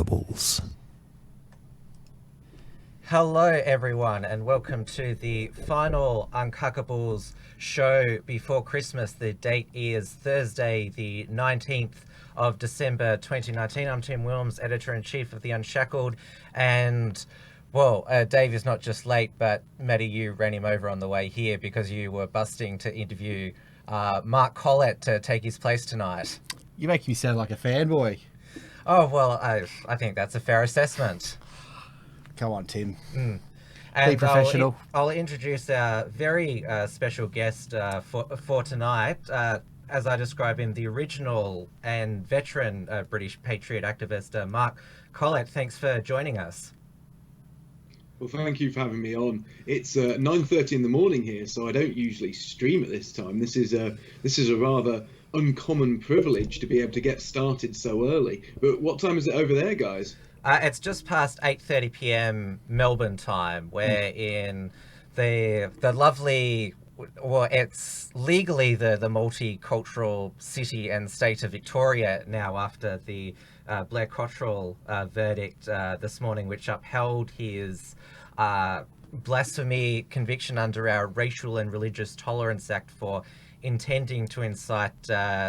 Uncuckables. Hello everyone and welcome to the final Uncuckables show before Christmas. The date is Thursday the 19th of December 2019. I'm Tim Wilms, Editor-in-Chief of the Unshackled, and well, Dave is not just late, but Matty, you ran him over on the way here because you were busting to interview Mark Collett to take his place tonight. You make me sound like a fanboy. Oh, well, I think that's a fair assessment. Come on, Tim. And be professional. I'll introduce our very special guest for tonight. As I describe him, the original and veteran British patriot activist, Mark Collett. Thanks for joining us. Well, thank you for having me on. It's 9:30 in the morning here, so I don't usually stream at this time. This is a rather uncommon privilege to be able to get started so early. But what time is it over there, guys? It's just past 8:30 p.m. Melbourne time. We're in the lovely, well, it's legally the multicultural city and state of Victoria now after the Blair Cottrell verdict this morning, which upheld his blasphemy conviction under our Racial and Religious Tolerance Act for intending to incite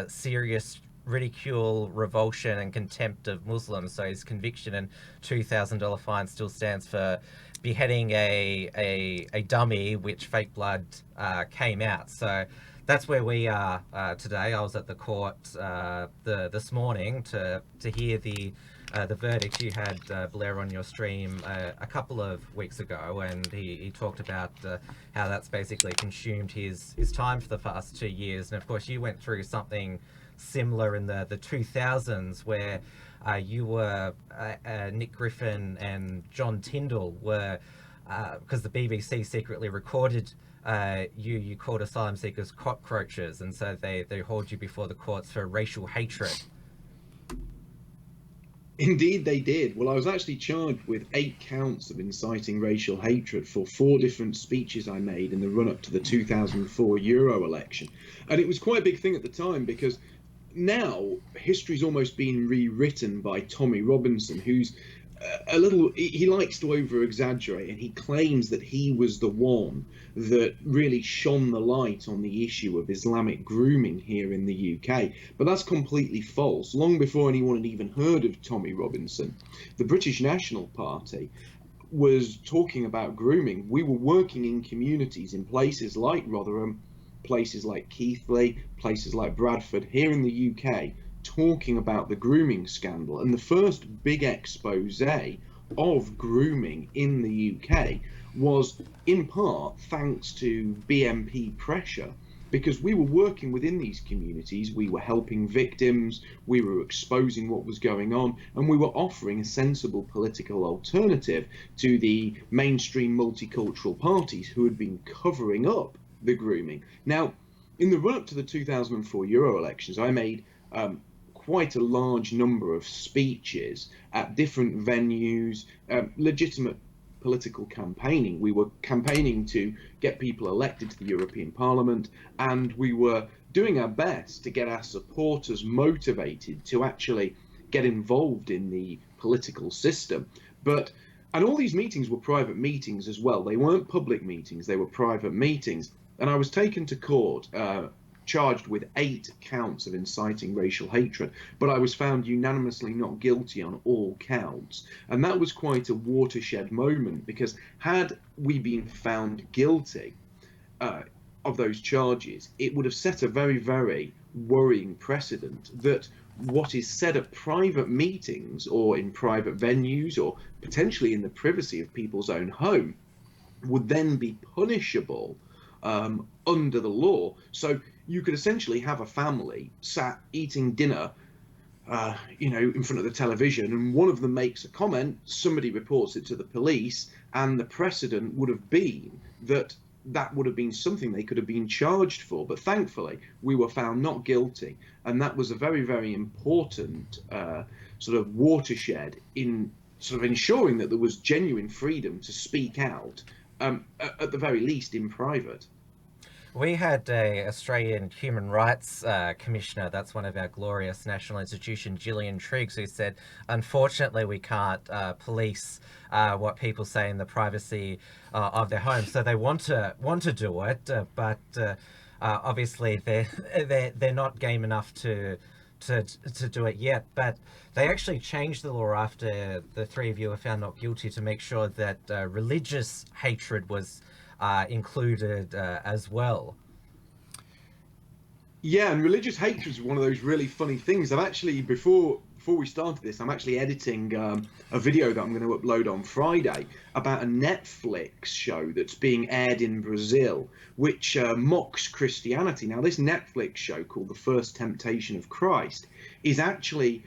serious ridicule, revulsion and contempt of Muslims. So his conviction and $2,000 fine still stands for beheading a dummy, which fake blood came out. So that's where we are today. I was at the court this morning to hear the verdict. You had Blair on your stream a couple of weeks ago, and he talked about how that's basically consumed his time for the past 2 years. And of course you went through something similar in the 2000s where you were Nick Griffin and John Tyndall were, because the BBC secretly recorded you called asylum seekers cockroaches, and so they hauled you before the courts for racial hatred. Indeed they did. Well, I was actually charged with 8 counts of inciting racial hatred for 4 different speeches I made in the run-up to the 2004 Euro election. And it was quite a big thing at the time because now history's almost been rewritten by Tommy Robinson, who's he likes to over-exaggerate, and he claims that he was the one that really shone the light on the issue of Islamic grooming here in the UK. But that's completely false. Long before anyone had even heard of Tommy Robinson, the British National Party was talking about grooming. We were working in communities in places like Rotherham, places like Keighley, places like Bradford here in the UK, talking about the grooming scandal. And the first big expose of grooming in the UK was in part thanks to BNP pressure, because we were working within these communities, we were helping victims, we were exposing what was going on, and we were offering a sensible political alternative to the mainstream multicultural parties who had been covering up the grooming. Now, in the run-up to the 2004 Euro elections, I made quite a large number of speeches at different venues, legitimate political campaigning. We were campaigning to get people elected to the European Parliament, and we were doing our best to get our supporters motivated to actually get involved in the political system. And all these meetings were private meetings as well. They weren't public meetings, they were private meetings. And I was taken to court, charged with 8 counts of inciting racial hatred, but I was found unanimously not guilty on all counts. And that was quite a watershed moment, because had we been found guilty of those charges, it would have set a very, very worrying precedent that what is said at private meetings or in private venues or potentially in the privacy of people's own home would then be punishable under the law. So you could essentially have a family sat eating dinner, in front of the television, and one of them makes a comment, somebody reports it to the police, and the precedent would have been that would have been something they could have been charged for. But thankfully, we were found not guilty, and that was a very, very important sort of watershed in sort of ensuring that there was genuine freedom to speak out, at the very least in private. We had a Australian Human Rights Commissioner, that's one of our glorious national institutions, Gillian Triggs, who said, unfortunately, we can't police what people say in the privacy of their homes. So they want to do it, but obviously they're not game enough to do it yet. But they actually changed the law after the three of you were found not guilty to make sure that religious hatred was included as well. Yeah, and religious hatred is one of those really funny things. I'm actually, before we started this, I'm actually editing a video that I'm going to upload on Friday about a Netflix show that's being aired in Brazil, which mocks Christianity. Now, this Netflix show called The First Temptation of Christ is actually,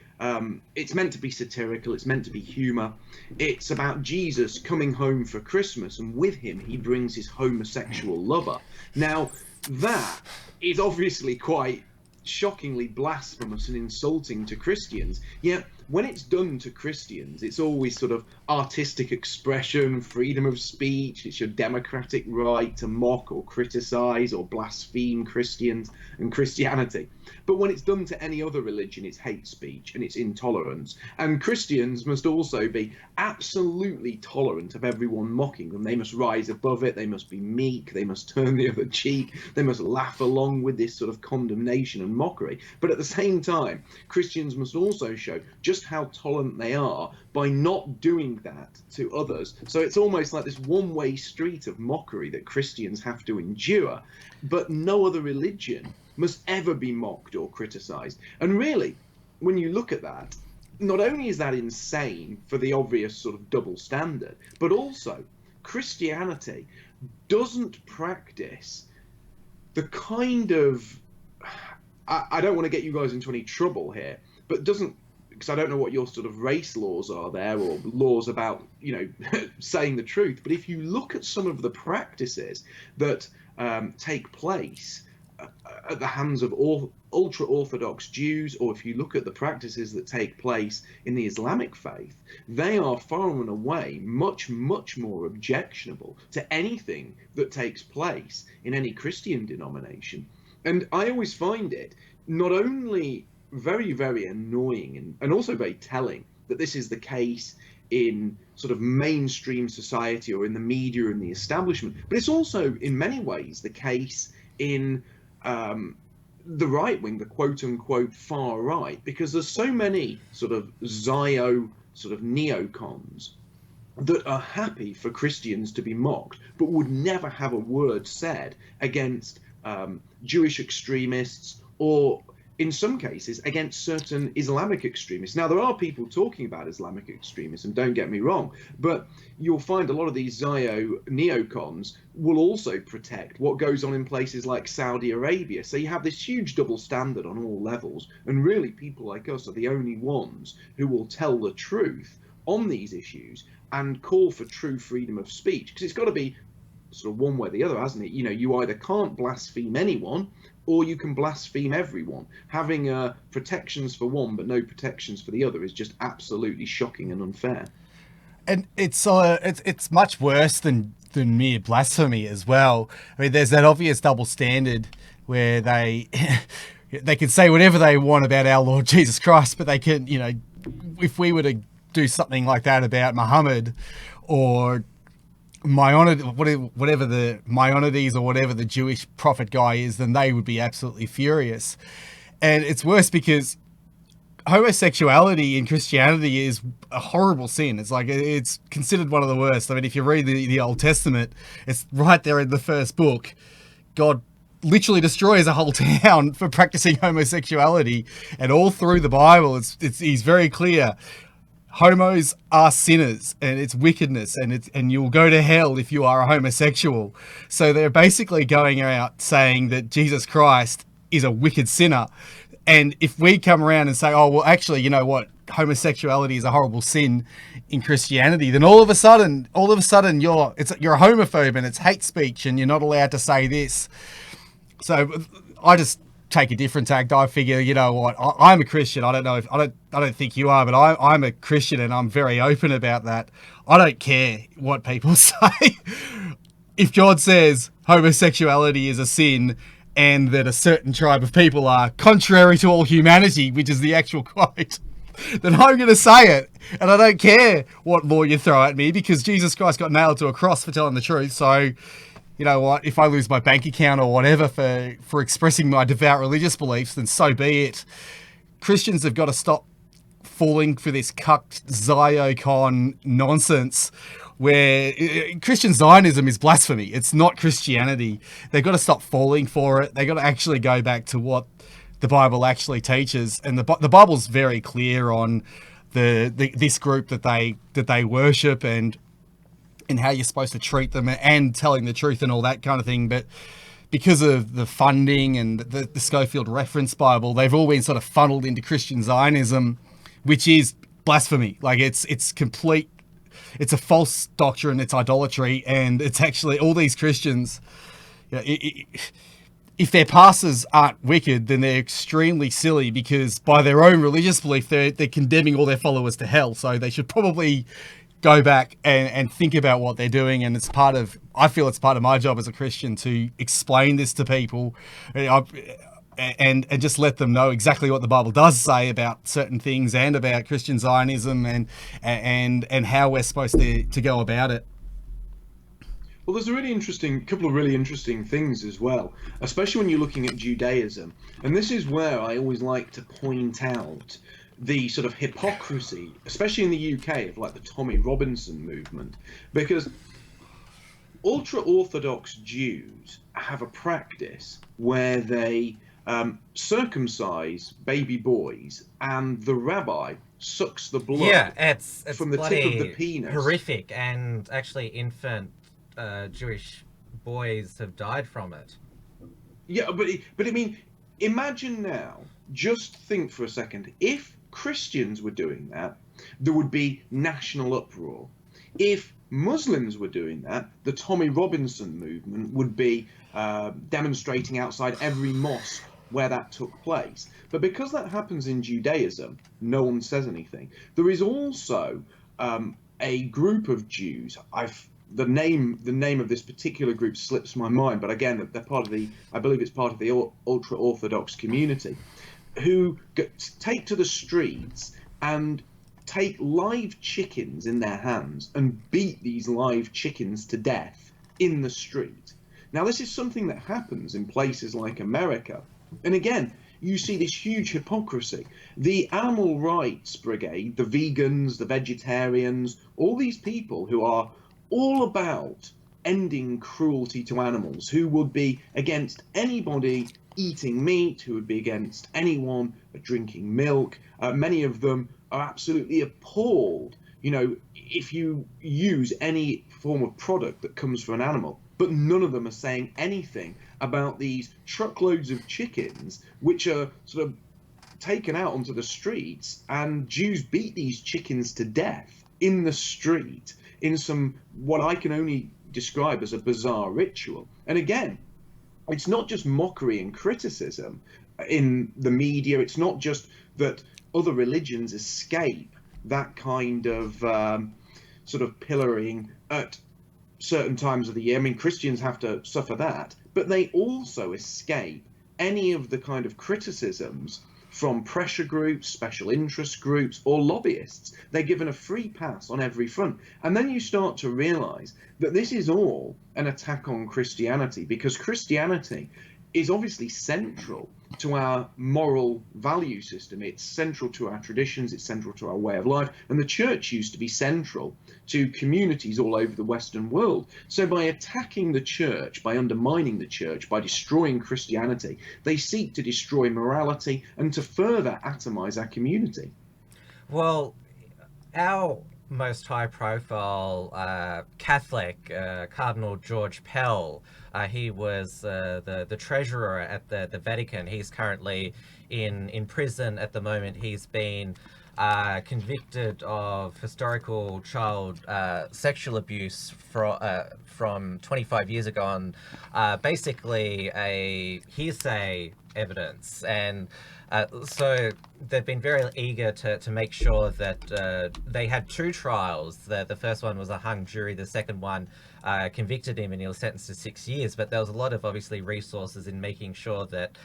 it's meant to be satirical, it's meant to be humor. It's about Jesus coming home for Christmas, and with him, he brings his homosexual lover. Now, that is obviously quite shockingly blasphemous and insulting to Christians. Yet when it's done to Christians, it's always sort of artistic expression, freedom of speech, it's your democratic right to mock or criticize or blaspheme Christians and Christianity. But when it's done to any other religion, it's hate speech and it's intolerance. And Christians must also be absolutely tolerant of everyone mocking them. They must rise above it, they must be meek, they must turn the other cheek, they must laugh along with this sort of condemnation and mockery. But at the same time, Christians must also show just how tolerant they are by not doing that to others. So it's almost like this one-way street of mockery that Christians have to endure, but no other religion must ever be mocked or criticized. And really, when you look at that, not only is that insane for the obvious sort of double standard, but also Christianity doesn't practice the kind of, I don't want to get you guys into any trouble here, but doesn't, because I don't know what your sort of race laws are there, or laws about, you know, saying the truth. But if you look at some of the practices that take place at the hands of ultra-Orthodox Jews, or if you look at the practices that take place in the Islamic faith, they are far and away much, much more objectionable to anything that takes place in any Christian denomination. And I always find it not only very, very annoying and also very telling that this is the case in sort of mainstream society or in the media and the establishment, but it's also in many ways the case in the right wing, the quote unquote far right, because there's so many sort of Zio sort of neocons that are happy for Christians to be mocked, but would never have a word said against Jewish extremists, or in some cases against certain Islamic extremists. Now, there are people talking about Islamic extremism, don't get me wrong, but you'll find a lot of these Zio neocons will also protect what goes on in places like Saudi Arabia. So you have this huge double standard on all levels, and really people like us are the only ones who will tell the truth on these issues and call for true freedom of speech, because it's got to be sort of one way or the other, hasn't it? You know, you either can't blaspheme anyone or you can blaspheme everyone. Having protections for one but no protections for the other is just absolutely shocking and unfair. And it's much worse than mere blasphemy as well. I mean, there's that obvious double standard where they can say whatever they want about our Lord Jesus Christ, but they can, you know, if we were to do something like that about Muhammad or whatever the Maimonides or whatever the Jewish prophet guy is, then they would be absolutely furious. And it's worse because homosexuality in Christianity is a horrible sin. It's like, it's considered one of the worst. I mean, if you read the Old Testament, it's right there in the first book. God literally destroys a whole town for practicing homosexuality, and all through the Bible, he's very clear. Homos are sinners, and it's wickedness, and you'll go to hell if you are a homosexual. So they're basically going out saying that Jesus Christ is a wicked sinner. And if we come around and say, oh, well, actually, you know what, homosexuality is a horrible sin in Christianity, then all of a sudden you're a homophobe and it's hate speech and you're not allowed to say this. So I just take a different tact. I figure, you know what, I'm a Christian. I don't think you are, but I'm a Christian, and I'm very open about that. I don't care what people say. if God says homosexuality is a sin and that a certain tribe of people are contrary to all humanity, which is the actual quote, then I'm going to say it. And I don't care what law you throw at me, because Jesus Christ got nailed to a cross for telling the truth. So, you know what, if I lose my bank account or whatever for expressing my devout religious beliefs, then so be it. Christians have got to stop falling for this cucked Ziocon nonsense where Christian Zionism is blasphemy. It's not Christianity. They've got to stop falling for it. They've got to actually go back to what the Bible actually teaches. And the Bible's very clear on this group that they worship and how you're supposed to treat them and telling the truth and all that kind of thing. But because of the funding and the Schofield Reference Bible, they've all been sort of funneled into Christian Zionism, which is blasphemy. Like it's complete. It's a false doctrine. It's idolatry, and it's actually all these Christians. You know, if their pastors aren't wicked, then they're extremely silly, because by their own religious belief, they're condemning all their followers to hell. So they should probably go back and think about what they're doing. And I feel it's part of my job as a Christian to explain this to people and just let them know exactly what the Bible does say about certain things and about Christian Zionism and how we're supposed to go about it. Well, there's a couple of really interesting things as well, especially when you're looking at Judaism. And this is where I always like to point out the sort of hypocrisy, especially in the UK, of like the Tommy Robinson movement, because ultra-Orthodox Jews have a practice where they circumcise baby boys, and the rabbi sucks the blood it's from the tip of the penis. Horrific, and actually infant Jewish boys have died from it. Yeah, but I mean, imagine now, just think for a second, if Christians were doing that, there would be national uproar. If Muslims were doing that, the Tommy Robinson movement would be demonstrating outside every mosque where that took place. But because that happens in Judaism, no one says anything. There is also a group of Jews. The name of this particular group slips my mind, but again, they're part of I believe it's part of the ultra-Orthodox community, who take to the streets and take live chickens in their hands and beat these live chickens to death in the street. Now, this is something that happens in places like America. And again, you see this huge hypocrisy. The animal rights brigade, the vegans, the vegetarians, all these people who are all about ending cruelty to animals, who would be against anybody eating meat, who would be against anyone drinking milk. Many of them are absolutely appalled, if you use any form of product that comes from an animal. But none of them are saying anything about these truckloads of chickens which are sort of taken out onto the streets, and Jews beat these chickens to death in the street in some, what I can only describe as a bizarre ritual. And again, it's not just mockery and criticism in the media. It's not just that other religions escape that kind of sort of pillorying at certain times of the year. I mean, Christians have to suffer that, but they also escape any of the kind of criticisms from pressure groups, special interest groups, or lobbyists. They're given a free pass on every front. And then you start to realize that this is all an attack on Christianity, because Christianity is obviously central to our moral value system. It's central to our traditions, it's central to our way of life, and the church used to be central to communities all over the Western world. So by attacking the church, by undermining the church, by destroying Christianity, they seek to destroy morality and to further atomize our community. Well, our most high-profile Catholic, Cardinal George Pell, he was the treasurer at the Vatican. He's currently in prison at the moment. He's been convicted of historical child sexual abuse from 25 years ago on basically a hearsay evidence. And so they've been very eager to make sure that they had two trials. The first one was a hung jury. The second one convicted him and he was sentenced to 6 years. But there was a lot of obviously resources in making sure that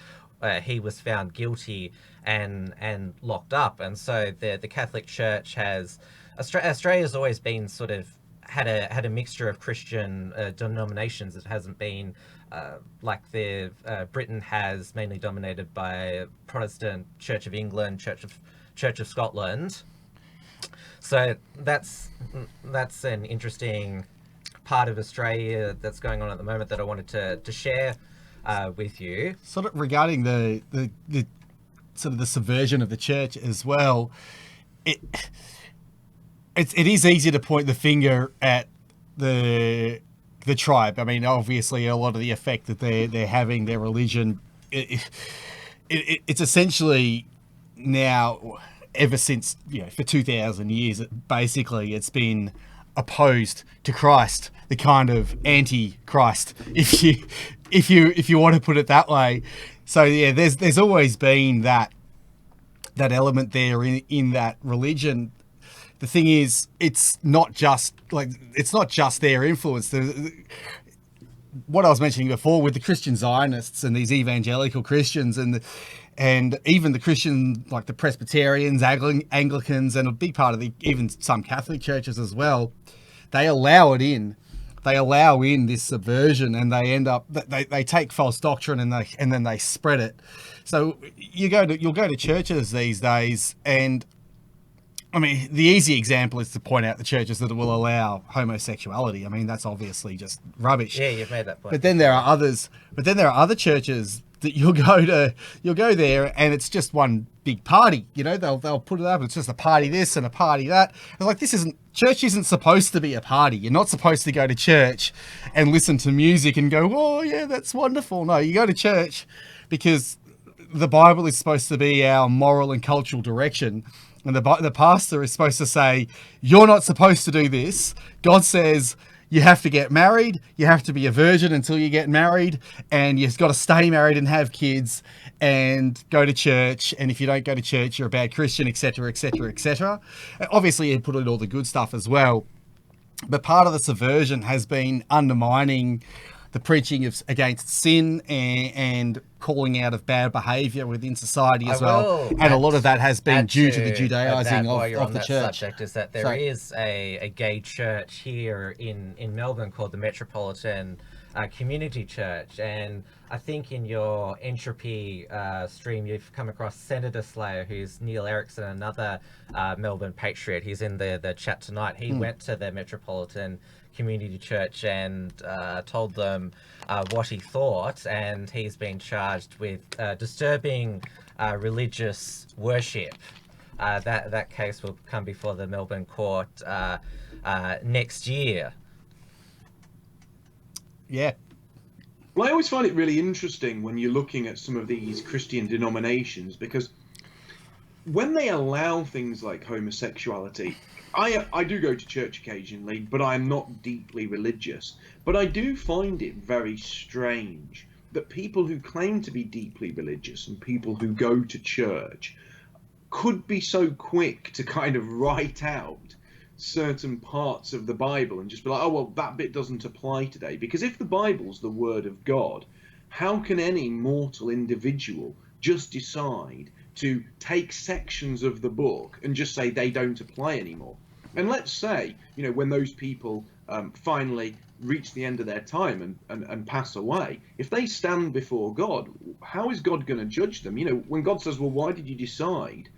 he was found guilty and locked up. And so the Catholic Church has... Australia's always been sort of had a mixture of Christian denominations. It hasn't been like Britain has, mainly dominated by Protestant Church of England, Church of Scotland. So that's an interesting part of Australia that's going on at the moment that I wanted to share with you. Sort of regarding the sort of the subversion of the church as well. It is easy to point the finger at the tribe. I mean, obviously, a lot of the effect that they're having, their religion, it's essentially now, ever since, for 2,000 years, basically it's been opposed to Christ, the kind of anti-Christ, if you want to put it that way. So yeah, there's always been that element there in that religion. The thing is, it's not just their influence. What I was mentioning before with the Christian Zionists and these evangelical Christians and even the Christian, like the Presbyterians, Anglicans, and a big part of even some Catholic churches as well, they allow it in. They allow in this subversion, and they take false doctrine and then they spread it. So you'll go to churches these days, and I mean, the easy example is to point out the churches that will allow homosexuality. I mean, that's obviously just rubbish. Yeah, you've made that point. But then there are others. But then there are other churches that you'll go there, and it's just one big party. They'll put it up. It's just a party this and a party that. It's like, church isn't supposed to be a party. You're not supposed to go to church and listen to music and go, oh yeah, that's wonderful. No, you go to church because the Bible is supposed to be our moral and cultural direction. And the pastor is supposed to say, you're not supposed to do this. God says you have to get married. You have to be a virgin until you get married. And you've got to stay married and have kids and go to church. And if you don't go to church, you're a bad Christian, etc., etc., etc. Obviously, you put in all the good stuff as well. But part of the subversion has been undermining the preaching against sin and calling out of bad behaviour within society as well. And a lot of that has been due to the Judaizing of the church. Subject is that there is a gay church here in Melbourne called the Metropolitan Community Church. And I think in your Entropy stream, you've come across Senator Slayer, who's Neil Erickson, another Melbourne patriot. He's in the chat tonight. He went to the Metropolitan Community Church and told them what he thought, and he's been charged with disturbing religious worship. That case will come before the Melbourne court next year. Yeah. Well, I always find it really interesting when you're looking at some of these Christian denominations, because when they allow things like homosexuality, I do go to church occasionally, but I'm not deeply religious. But I do find it very strange that people who claim to be deeply religious and people who go to church could be so quick to kind of write out certain parts of the Bible and just be like, oh, well, that bit doesn't apply today. Because if the Bible's the word of God, how can any mortal individual just decide to take sections of the book and just say they don't apply anymore? And let's say, when those people finally reach the end of their time and pass away, if they stand before God, how is God going to judge them? When God says, well, why did you decide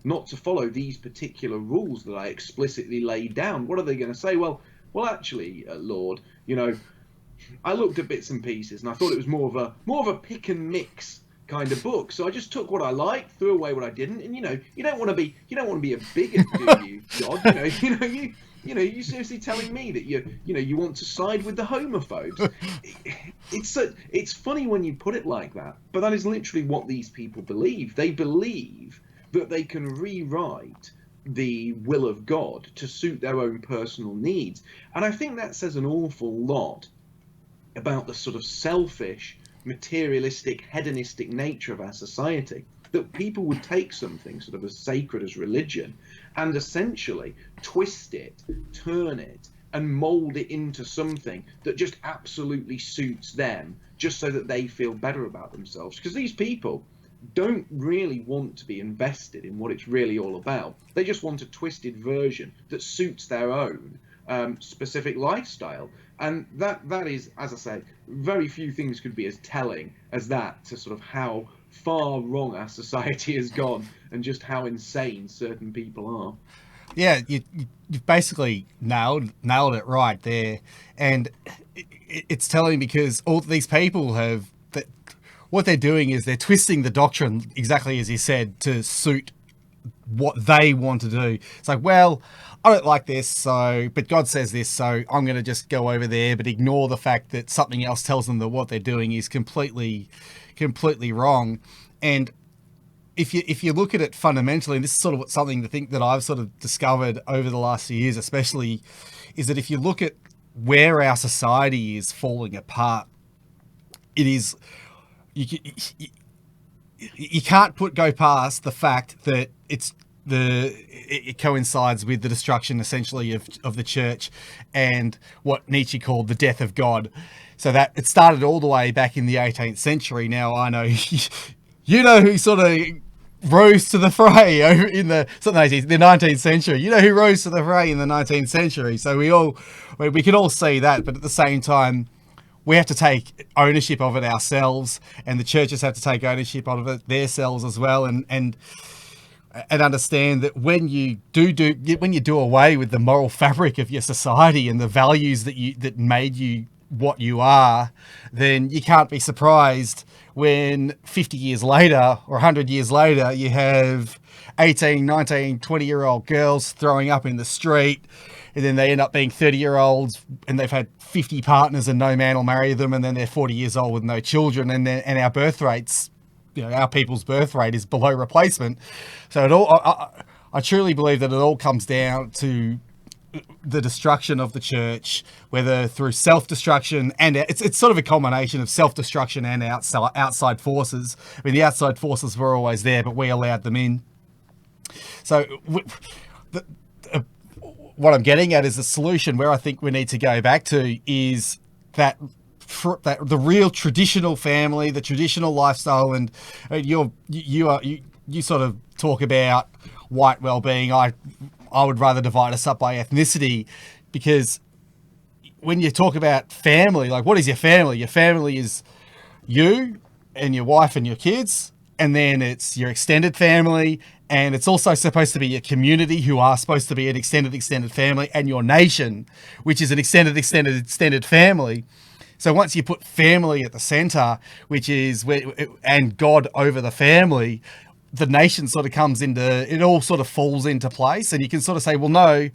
not to follow these particular rules that I explicitly laid down? What are they going to say? Well, actually, Lord, I looked at bits and pieces and I thought it was more of a pick and mix kind of book. So I just took what I liked, threw away what I didn't, and you don't want to be a bigot, do you, God? You seriously telling me that you want to side with the homophobes? It's funny when you put it like that, but that is literally what these people believe. They believe that they can rewrite the will of God to suit their own personal needs. And I think that says an awful lot about the sort of selfish, materialistic, hedonistic nature of our society, that people would take something sort of as sacred as religion and essentially twist it, turn it, and mold it into something that just absolutely suits them, just so that they feel better about themselves. Because these people don't really want to be invested in what it's really all about. They just want a twisted version that suits their own specific lifestyle. And that is, as I say, very few things could be as telling as that to sort of how far wrong our society has gone and just how insane certain people are. Yeah, you've basically nailed it right there. And it's telling because all these people have... what they're doing is they're twisting the doctrine, exactly as you said, to suit what they want to do. It's like, well, I don't like this, but God says this, so I'm going to just go over there, but ignore the fact that something else tells them that what they're doing is completely wrong. And if you look at it fundamentally, and this is sort of something that I've sort of discovered over the last few years, especially, is that if you look at where our society is falling apart, it is... You can't go past the fact that it coincides with the destruction essentially of the church and what Nietzsche called the death of God. So that it started all the way back in the 18th century. Now I know you know who sort of rose to the fray in the 19th century. You know who rose to the fray in the 19th century. So we can all see that, but at the same time, we have to take ownership of it ourselves, and the churches have to take ownership of it themselves as well, and understand that when you do away with the moral fabric of your society and the values that made you what you are, then you can't be surprised when 50 years later or 100 years later you have 18, 19, 20-year-old girls throwing up in the street, and then they end up being 30-year-olds and they've had 50 partners and no man will marry them, and then they're 40 years old with no children, and our birth rates, our people's birth rate is below replacement. So I truly believe that it all comes down to the destruction of the church, whether through self-destruction and it's sort of a combination of self-destruction and outside forces. I mean, the outside forces were always there, but we allowed them in. So what I'm getting at is the solution where I think we need to go back to is that the real traditional family, the traditional lifestyle. And you sort of talk about white well-being. I would rather divide us up by ethnicity, because when you talk about family, like, what is your family? Your family is you and your wife and your kids, and then it's your extended family, and it's also supposed to be your community, who are supposed to be an extended family, and your nation, which is an extended family. So once you put family at the center, and God over the family, the nation sort of comes into, it all sort of falls into place. And you can sort of say, well, no,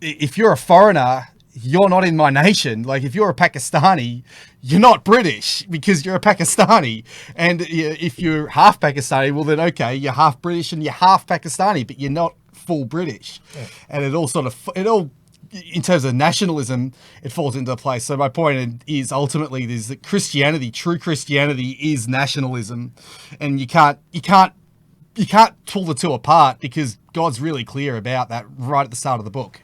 if you're a foreigner, you're not in my nation. Like, if you're a Pakistani, you're not British because you're a Pakistani. And if you're half Pakistani, well then, okay, you're half British and you're half Pakistani, but you're not full British. Yeah. And it all, in terms of nationalism, it falls into place. So my point is ultimately is that true Christianity is nationalism, and you can't pull the two apart, because God's really clear about that right at the start of the book.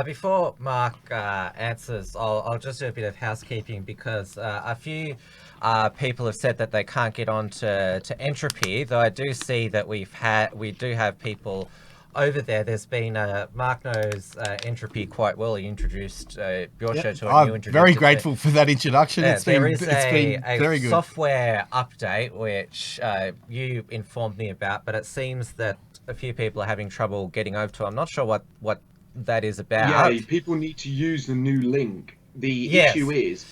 Before Mark answers, I'll just do a bit of housekeeping, because a few people have said that they can't get on to Entropy, though I do see that we do have people over there. There's been Mark knows Entropy quite well. He introduced your show to a new introduction. I'm very grateful for that introduction. Yeah, it's been very good. Software update which you informed me about, but it seems that a few people are having trouble getting over to it. I'm not sure what that is about. Yeah, people need to use the new link. The issue is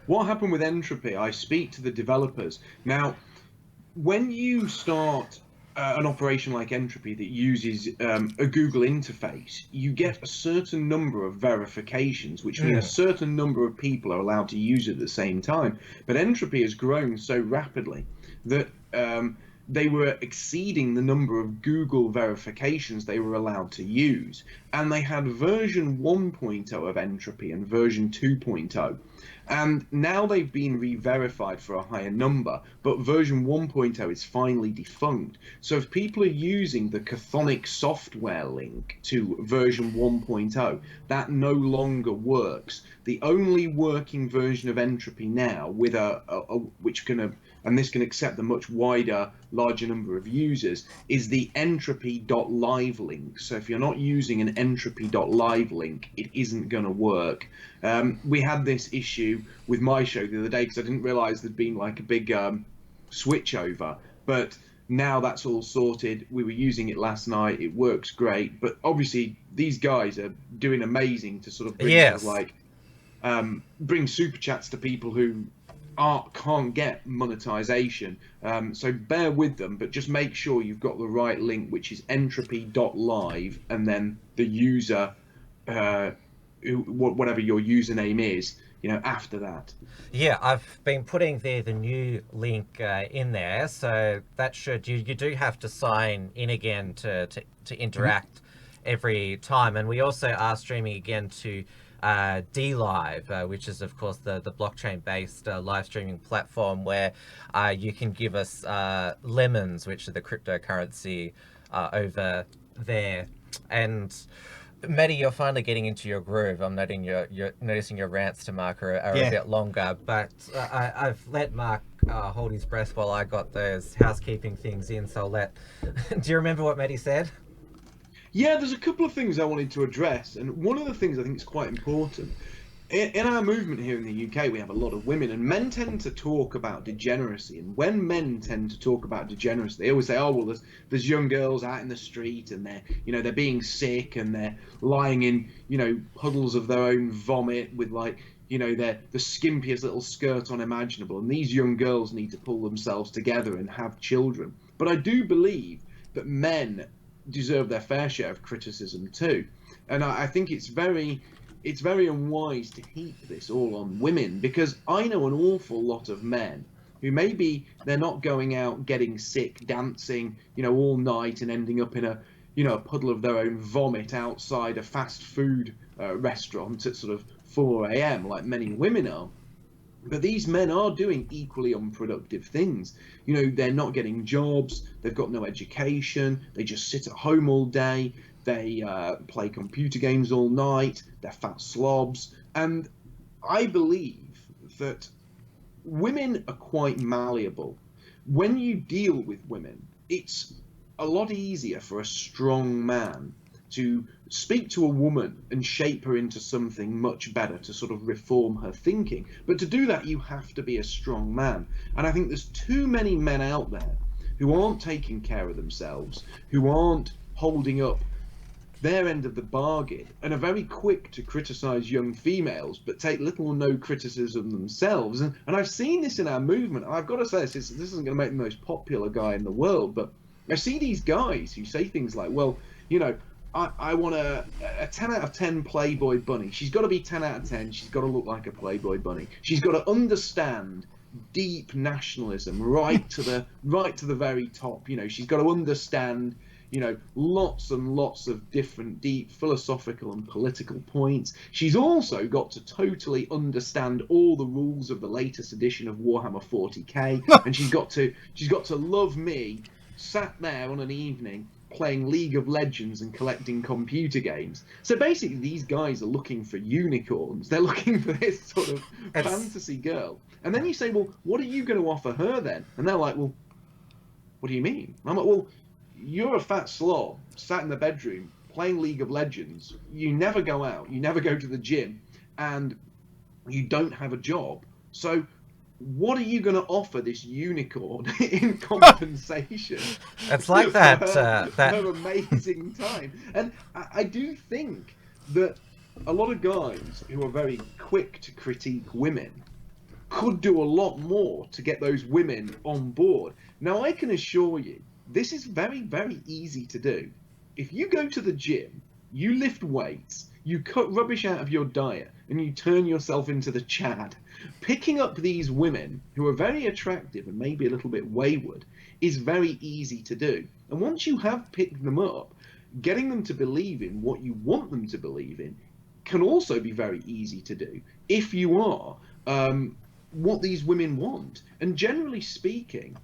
what happened with Entropy, I speak to the developers. Now, when you start an operation like Entropy that uses a Google interface, you get a certain number of verifications, which mean a certain number of people are allowed to use it at the same time. But Entropy has grown so rapidly that they were exceeding the number of Google verifications they were allowed to use. And they had version 1.0 of entropy and version 2.0. And now they've been re-verified for a higher number, but version 1.0 is finally defunct. So if people are using the Chthonic software link to version 1.0, that no longer works. The only working version of entropy now, with which can and this can accept a much wider, larger number of users, is the entropy.live link. So if you're not using an entropy.live link, it isn't going to work. We had this issue with my show the other day because I didn't realize there'd been like a big switch over, but now that's all sorted. We were using it last night. It works great, but obviously these guys are doing amazing to sort of bring Yes. sort of like bring super chats to people who can't get monetization. So bear with them, but just make sure you've got the right link, which is entropy.live, and then the user, whatever your username is, after that. Yeah, I've been putting the new link in there, so that should you do have to sign in again to interact every time, and we also are streaming again to DLive, which is of course the blockchain-based live streaming platform where you can give us lemons, which are the cryptocurrency over there. And Matty, you're finally getting into your groove. I'm noticing your rants to Mark are a bit longer, but I've let Mark hold his breath while I got those housekeeping things in. So do you remember what Matty said? Yeah, there's a couple of things I wanted to address, and one of the things I think is quite important. In our movement here in the UK, we have a lot of women, and men tend to talk about degeneracy. And when men tend to talk about degeneracy, they always say, "Oh, well, there's young girls out in the street, and they're being sick, and they're lying in puddles of their own vomit with the skimpiest little skirt on imaginable. And these young girls need to pull themselves together and have children." But I do believe that men deserve their fair share of criticism too, and I think it's very unwise to heap this all on women, because I know an awful lot of men who maybe they're not going out getting sick, dancing all night and ending up in a puddle of their own vomit outside a fast food restaurant at sort of 4 a.m. like many women are. But these men are doing equally unproductive things. They're not getting jobs, they've got no education, they just sit at home all day, they play computer games all night, they're fat slobs. And I believe that women are quite malleable. When you deal with women, it's a lot easier for a strong man to speak to a woman and shape her into something much better, to sort of reform her thinking. But to do that, you have to be a strong man. And I think there's too many men out there who aren't taking care of themselves, who aren't holding up their end of the bargain, and are very quick to criticize young females, but take little or no criticism themselves. And I've seen this in our movement. I've got to say, this isn't going to make the most popular guy in the world, but I see these guys who say things like, well, I want a 10 out of 10 Playboy bunny. She's got to be 10 out of 10. She's got to look like a Playboy bunny. She's got to understand deep nationalism right to the very top. She's got to understand lots and lots of different deep philosophical and political points. She's also got to totally understand all the rules of the latest edition of Warhammer 40k, and she's got to love me sat there on an evening playing League of Legends and collecting computer games. So basically these guys are looking for unicorns. They're looking for this sort of fantasy girl. And then you say, well, what are you going to offer her then? And they're like, well, what do you mean? I'm like, well, you're a fat slob sat in the bedroom playing League of Legends. You never go out, you never go to the gym, and you don't have a job. So what are you going to offer this unicorn in compensation? It's like that her amazing time. And I do think that a lot of guys who are very quick to critique women could do a lot more to get those women on board. Now, I can assure you, this is very, very easy to do. If you go to the gym, you lift weights, You cut rubbish out of your diet and you turn yourself into the Chad. Picking up these women who are very attractive and maybe a little bit wayward is very easy to do. And once you have picked them up, getting them to believe in what you want them to believe in can also be very easy to do if you are what these women want. And generally speaking,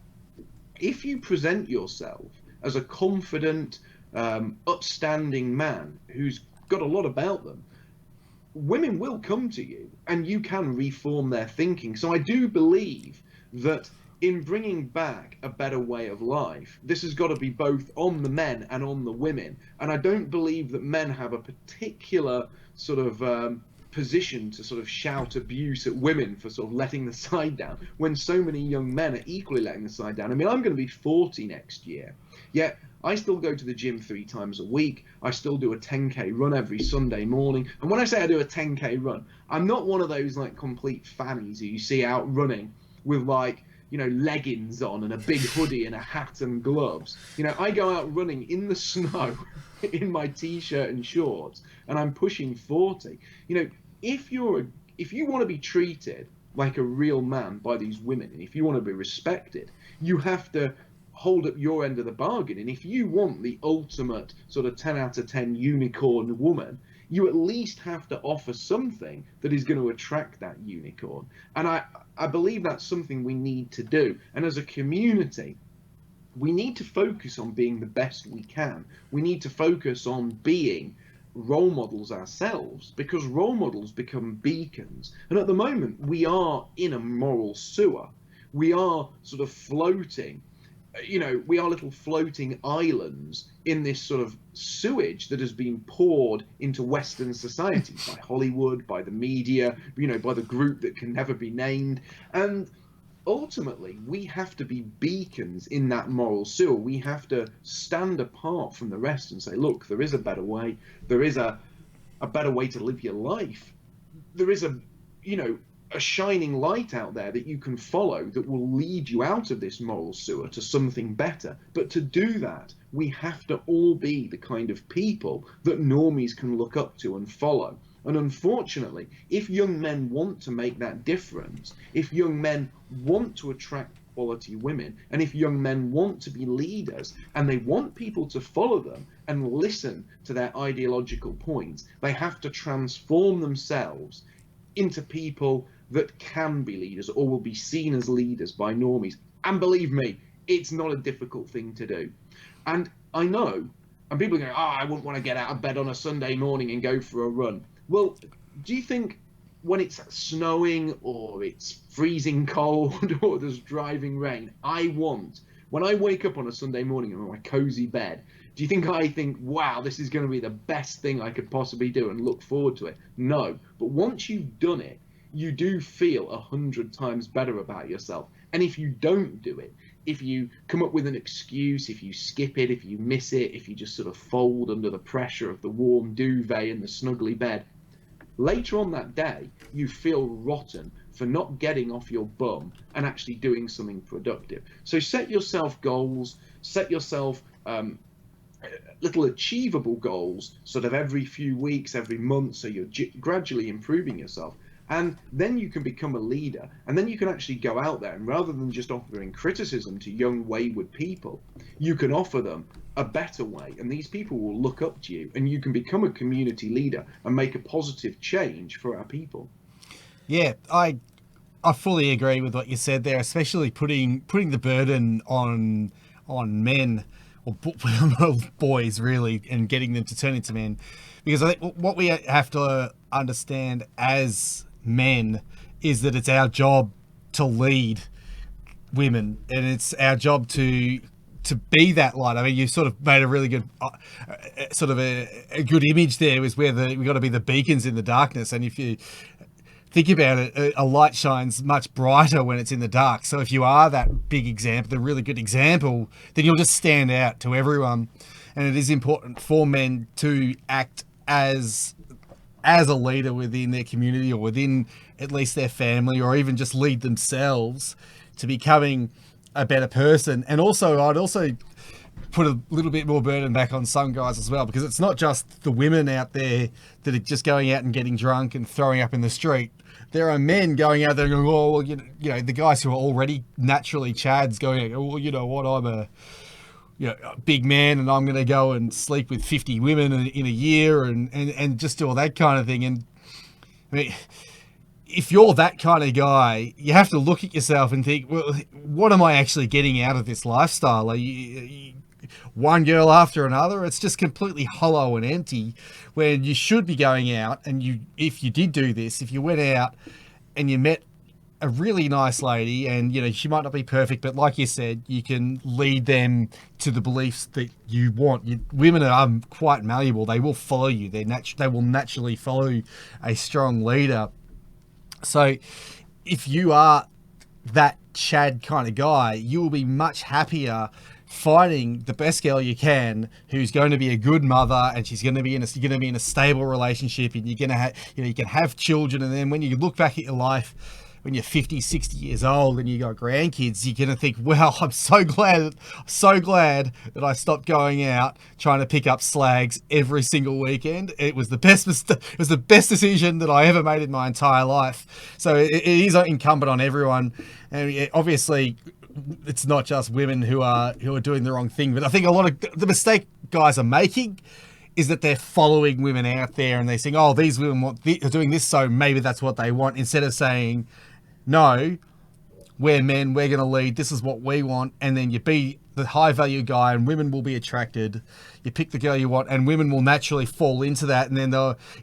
if you present yourself as a confident, upstanding man who's got a lot about them, women will come to you and you can reform their thinking. So I do believe that in bringing back a better way of life, this has got to be both on the men and on the women. And I don't believe that men have a particular sort of position to sort of shout abuse at women for sort of letting the side down, when so many young men are equally letting the side down. I mean, I'm going to be 40 next year, yet I still go to the gym 3 times a week. I still do a 10K run every Sunday morning. And when I say I do a 10K run, I'm not one of those like complete fannies who you see out running with like, you know, leggings on and a big hoodie and a hat and gloves. You know, I go out running in the snow in my t-shirt and shorts, and I'm pushing 40. You know, if you want to be treated like a real man by these women, and if you want to be respected, you have to hold up your end of the bargain. And if you want the ultimate sort of 10 out of 10 unicorn woman, you at least have to offer something that is going to attract that unicorn. And I believe that's something we need to do. And as a community, we need to focus on being the best we can. We need to focus on being role models ourselves, because role models become beacons. And at the moment, we are in a moral sewer. We are sort of floating. You know, we are little floating islands in this sort of sewage that has been poured into Western society by Hollywood, by the media, you know, by the group that can never be named. And ultimately, we have to be beacons in that moral sewer. We have to stand apart from the rest and say, look, there is a better way. There is a better way to live your life. There is a shining light out there that you can follow that will lead you out of this moral sewer to something better. But to do that, we have to all be the kind of people that normies can look up to and follow. And unfortunately, if young men want to make that difference, if young men want to attract quality women, and if young men want to be leaders and they want people to follow them and listen to their ideological points, they have to transform themselves into people that can be leaders or will be seen as leaders by normies. And believe me, it's not a difficult thing to do. And I know, and people are going, I wouldn't want to get out of bed on a Sunday morning and go for a run. Well, do you think when it's snowing or it's freezing cold or there's driving rain, when I wake up on a Sunday morning in my cozy bed, do you think I think, wow, this is going to be the best thing I could possibly do and look forward to it? No. But once you've done it, you do feel 100 times better about yourself. And if you don't do it, if you come up with an excuse, if you skip it, if you miss it, if you just sort of fold under the pressure of the warm duvet and the snuggly bed, later on that day, you feel rotten for not getting off your bum and actually doing something productive. So set yourself goals, set yourself little achievable goals sort of every few weeks, every month, so you're gradually improving yourself. And then you can become a leader, and then you can actually go out there, and rather than just offering criticism to young wayward people, you can offer them a better way, and these people will look up to you, and you can become a community leader and make a positive change for our people. Yeah, I fully agree with what you said there, especially putting the burden on men, or boys really, and getting them to turn into men. Because I think what we have to understand as men is that it's our job to lead women, and it's our job to be that light. I mean, you sort of made a really good sort of a good image there, was where we got to be the beacons in the darkness. And if you think about it, a light shines much brighter when it's in the dark. So if you are that big example, the really good example, then you'll just stand out to everyone. And it is important for men to act as a leader within their community, or within at least their family, or even just lead themselves to becoming a better person. And also, I'd also put a little bit more burden back on some guys as well, because it's not just the women out there that are just going out and getting drunk and throwing up in the street. There are men going out there and going, oh, well, you know, the guys who are already naturally chads going, oh, well, you know what, I'm a big man and I'm going to go and sleep with 50 women in a year and just do all that kind of thing. And I mean, if you're that kind of guy, you have to look at yourself and think, well, what am I actually getting out of this lifestyle? Are you one girl after another? It's just completely hollow and empty, when you should be going out and if you did do this, if you went out and you met a really nice lady, and you know, she might not be perfect, but like you said, you can lead them to the beliefs that you want. Women are quite malleable. They will follow you. They will naturally follow a strong leader. So if you are that Chad kind of guy, you will be much happier finding the best girl you can, who's going to be a good mother, and she's going to be in a stable relationship, and you're going to have, you can have children. And then when you look back at your life, when you're 50, 60 years old and you got grandkids, you're going to think, well, I'm so glad that I stopped going out trying to pick up slags every single weekend. It was the best decision that I ever made in my entire life. So it is incumbent on everyone. And obviously, it's not just women who are doing the wrong thing, but I think a lot of the mistake guys are making is that they're following women out there and they're saying, oh, these women are doing this, so maybe that's what they want, instead of saying, no, we're men, we're going to lead, this is what we want. And then you be the high value guy and women will be attracted. You pick the girl you want and women will naturally fall into that. And then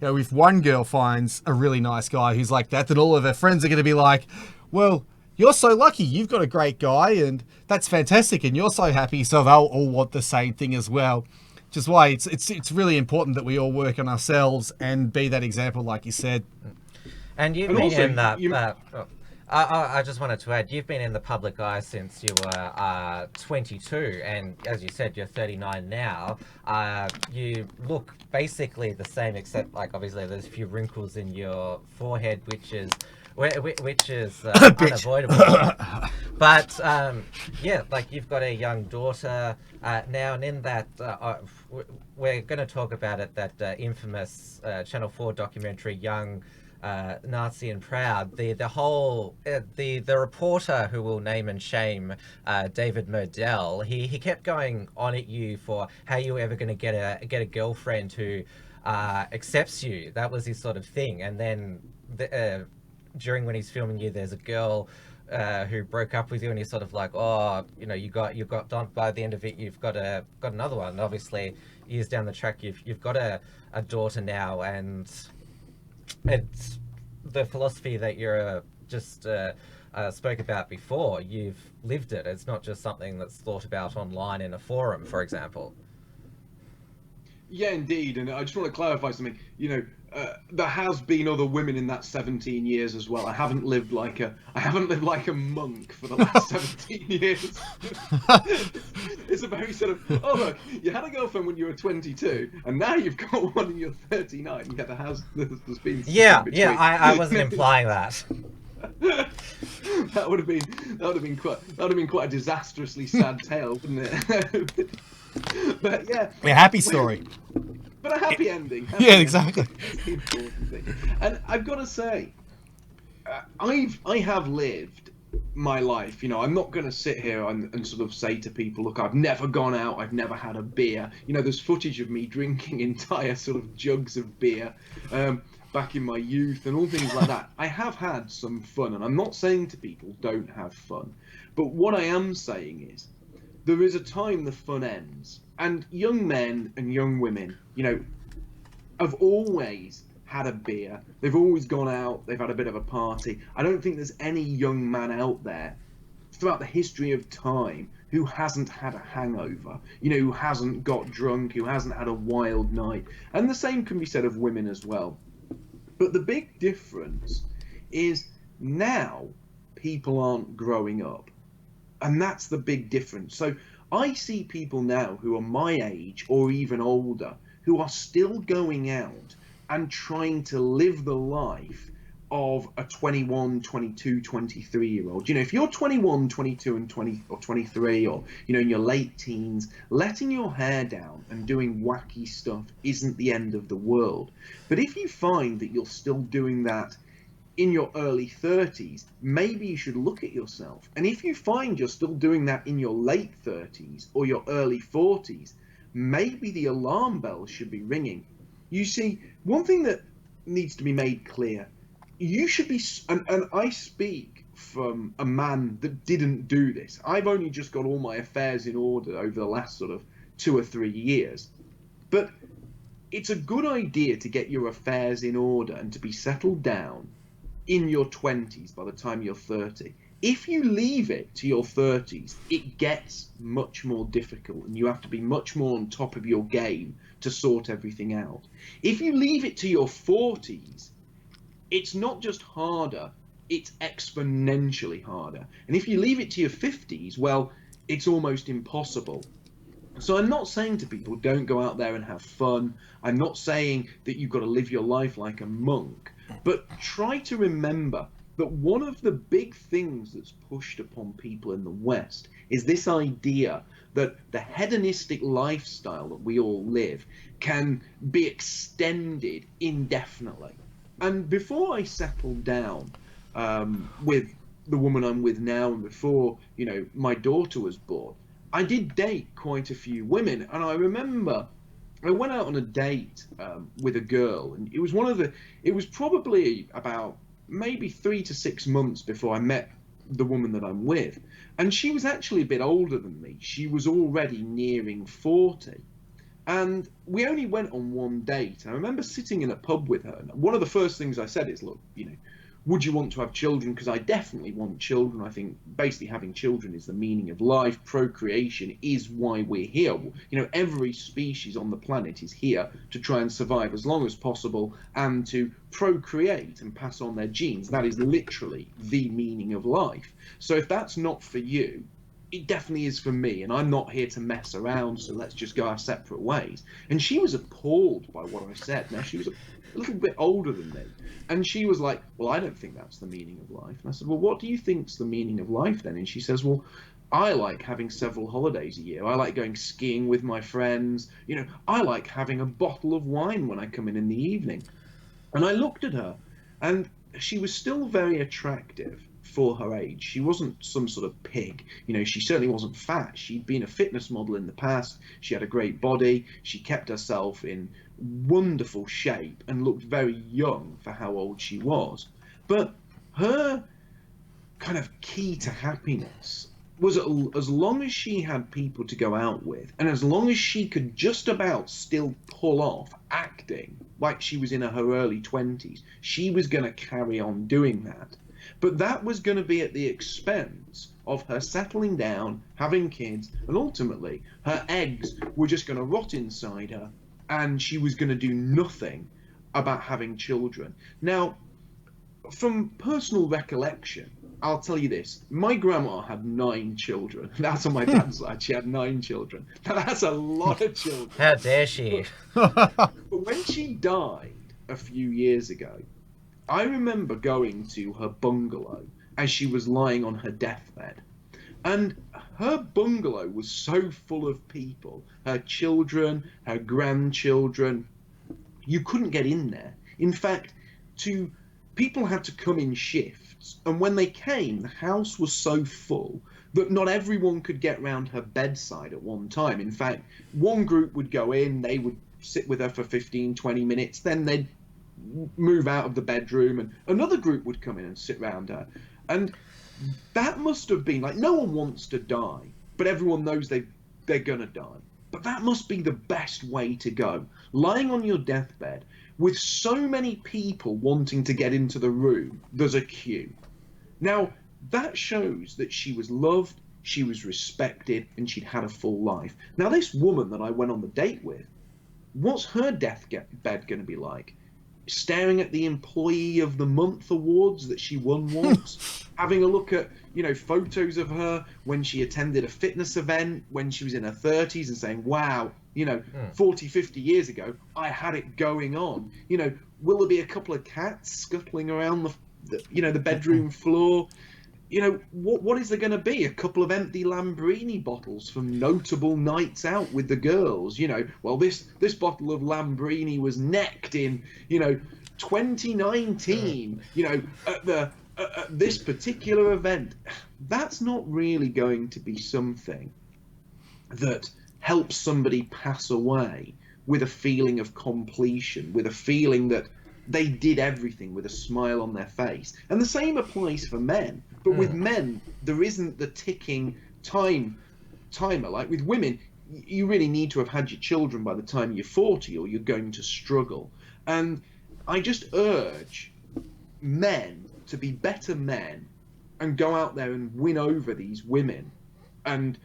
if one girl finds a really nice guy who's like that, then all of her friends are going to be like, well, you're so lucky, you've got a great guy and that's fantastic and you're so happy. So they'll all want the same thing as well. Which is why it's really important that we all work on ourselves and be that example, like you said. And you've been in that. I just wanted to add, you've been in the public eye since you were 22, and as you said, you're 39 now. You look basically the same, except like obviously there's a few wrinkles in your forehead, which is unavoidable. But yeah, like you've got a young daughter now, and in that we're going to talk about it, that infamous Channel 4 documentary, Young, Nazi and Proud. The reporter, who will name and shame, David Merdell, he kept going on at you for how you were ever going to get a girlfriend who accepts you. That was his sort of thing. And then during when he's filming you, there's a girl who broke up with you, and he's sort of like, oh, you got done. By the end of it, you've got another one. And obviously, years down the track, you've got a daughter now, and it's the philosophy that you're just spoke about before. You've lived it. It's not just something that's thought about online in a forum, for example. Yeah, indeed. And I just want to clarify something. There has been other women in that 17 years as well. I haven't lived like a monk for the last 17 years. It's a very sort of, oh look, you had a girlfriend when you were 22, and now you've got one and you're 39. Yeah, there's been. Yeah. I wasn't implying that. That would have been quite a disastrously sad tale, wouldn't it? But yeah, a happy story. But a happy ending. Yeah, exactly. That's the important thing. And I've got to say, I have lived my life. I'm not going to sit here and sort of say to people, look, I've never gone out, I've never had a beer. There's footage of me drinking entire sort of jugs of beer back in my youth and all things like that. I have had some fun, and I'm not saying to people don't have fun. But what I am saying is, there is a time the fun ends. And young men and young women, have always had a beer. They've always gone out. They've had a bit of a party. I don't think there's any young man out there throughout the history of time who hasn't had a hangover, who hasn't got drunk, who hasn't had a wild night. And the same can be said of women as well. But the big difference is now people aren't growing up. And that's the big difference. So I see people now who are my age or even older who are still going out and trying to live the life of a 21, 22, 23-year-old. You know, if you're 21, 22 and 20 or 23, or, you know, in your late teens, letting your hair down and doing wacky stuff isn't the end of the world. But if you find that you're still doing that in your early 30s, maybe you should look at yourself. And if you find you're still doing that in your late 30s or your early 40s, maybe the alarm bells should be ringing. You see, one thing that needs to be made clear, you should be, and I speak from a man that didn't do this. I've only just got all my affairs in order over the last sort of 2 or 3 years. But it's a good idea to get your affairs in order and to be settled down in your 20s by the time you're 30. If you leave it to your 30s, it gets much more difficult and you have to be much more on top of your game to sort everything out. If you leave it to your 40s, it's not just harder, it's exponentially harder. And if you leave it to your 50s, well, it's almost impossible. So I'm not saying to people, don't go out there and have fun. I'm not saying that you've got to live your life like a monk, but try to remember that one of the big things that's pushed upon people in the West is this idea that the hedonistic lifestyle that we all live can be extended indefinitely. And before I settled down with the woman I'm with now, and before, you know, my daughter was born, I did date quite a few women. And I remember I went out on a date with a girl, and it was probably about maybe 3 to 6 months before I met the woman that I'm with. And she was actually a bit older than me. She was already nearing 40. And we only went on one date. And I remember sitting in a pub with her. And one of the first things I said is, look, you know, would you want to have children? Because I definitely want children. I think basically having children is the meaning of life. Procreation is why we're here. You know, every species on the planet is here to try and survive as long as possible and to procreate and pass on their genes. That is literally the meaning of life. So if that's not for you, it definitely is for me, and I'm not here to mess around, so let's just go our separate ways. And she was appalled by what I said. Now, she was a little bit older than me, and she was like, well, I don't think that's the meaning of life. And I said, well, what do you think's the meaning of life then? And she says, well, I like having several holidays a year. I like going skiing with my friends. You know, I like having a bottle of wine when I come in the evening. And I looked at her, and she was still very attractive for her age. She wasn't some sort of pig. You know, she certainly wasn't fat. She'd been a fitness model in the past. She had a great body. She kept herself in wonderful shape and looked very young for how old she was. But her kind of key to happiness was as long as she had people to go out with, and as long as she could just about still pull off acting like she was in her early 20s, she was going to carry on doing that. But that was going to be at the expense of her settling down, having kids, and ultimately her eggs were just going to rot inside her, and she was going to do nothing about having children. Now, from personal recollection, I'll tell you this. My grandma had 9 children. That's on my dad's side. She had 9 children. Now, that's a lot of children. How dare she? But when she died a few years ago, I remember going to her bungalow as she was lying on her deathbed. And her bungalow was so full of people, her children, her grandchildren. You couldn't get in there. In fact, people had to come in shifts. And when they came, the house was so full that not everyone could get round her bedside at one time. In fact, one group would go in, they would sit with her for 15, 20 minutes, then they'd move out of the bedroom, and another group would come in and sit round her. And that must have been like, no one wants to die, but everyone knows they're gonna die. But that must be the best way to go, lying on your deathbed with so many people wanting to get into the room, there's a queue. Now, that shows that she was loved, she was respected, and she'd had a full life. Now, this woman that I went on the date with, what's her deathbed going to be like? staring at the Employee of the Month awards that she won once, having a look at, photos of her when she attended a fitness event when she was in her 30s and saying, wow, 40, 50 years ago, I had it going on. Will there be a couple of cats scuttling around the bedroom floor? What is there going to be? A couple of empty Lambrini bottles from notable nights out with the girls. Well, this bottle of Lambrini was necked in, 2019, at this particular event. That's not really going to be something that helps somebody pass away with a feeling of completion, with a feeling that they did everything with a smile on their face. And the same applies for men. But with men, there isn't the ticking timer. Like with women, you really need to have had your children by the time you're 40 or you're going to struggle. And I just urge men to be better men and go out there and win over these women and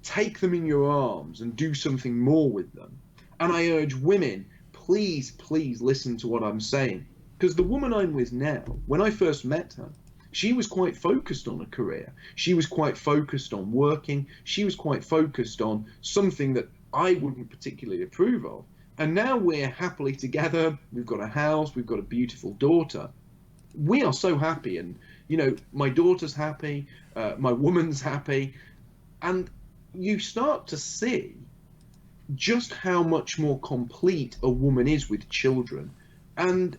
take them in your arms and do something more with them. And I urge women, please listen to what I'm saying. Because the woman I'm with now, when I first met her, she was quite focused on a career. She was quite focused on working. She was quite focused on something that I wouldn't particularly approve of. And now we're happily together. We've got a house. We've got a beautiful daughter. We are so happy. And, my daughter's happy. My woman's happy. And you start to see just how much more complete a woman is with children. And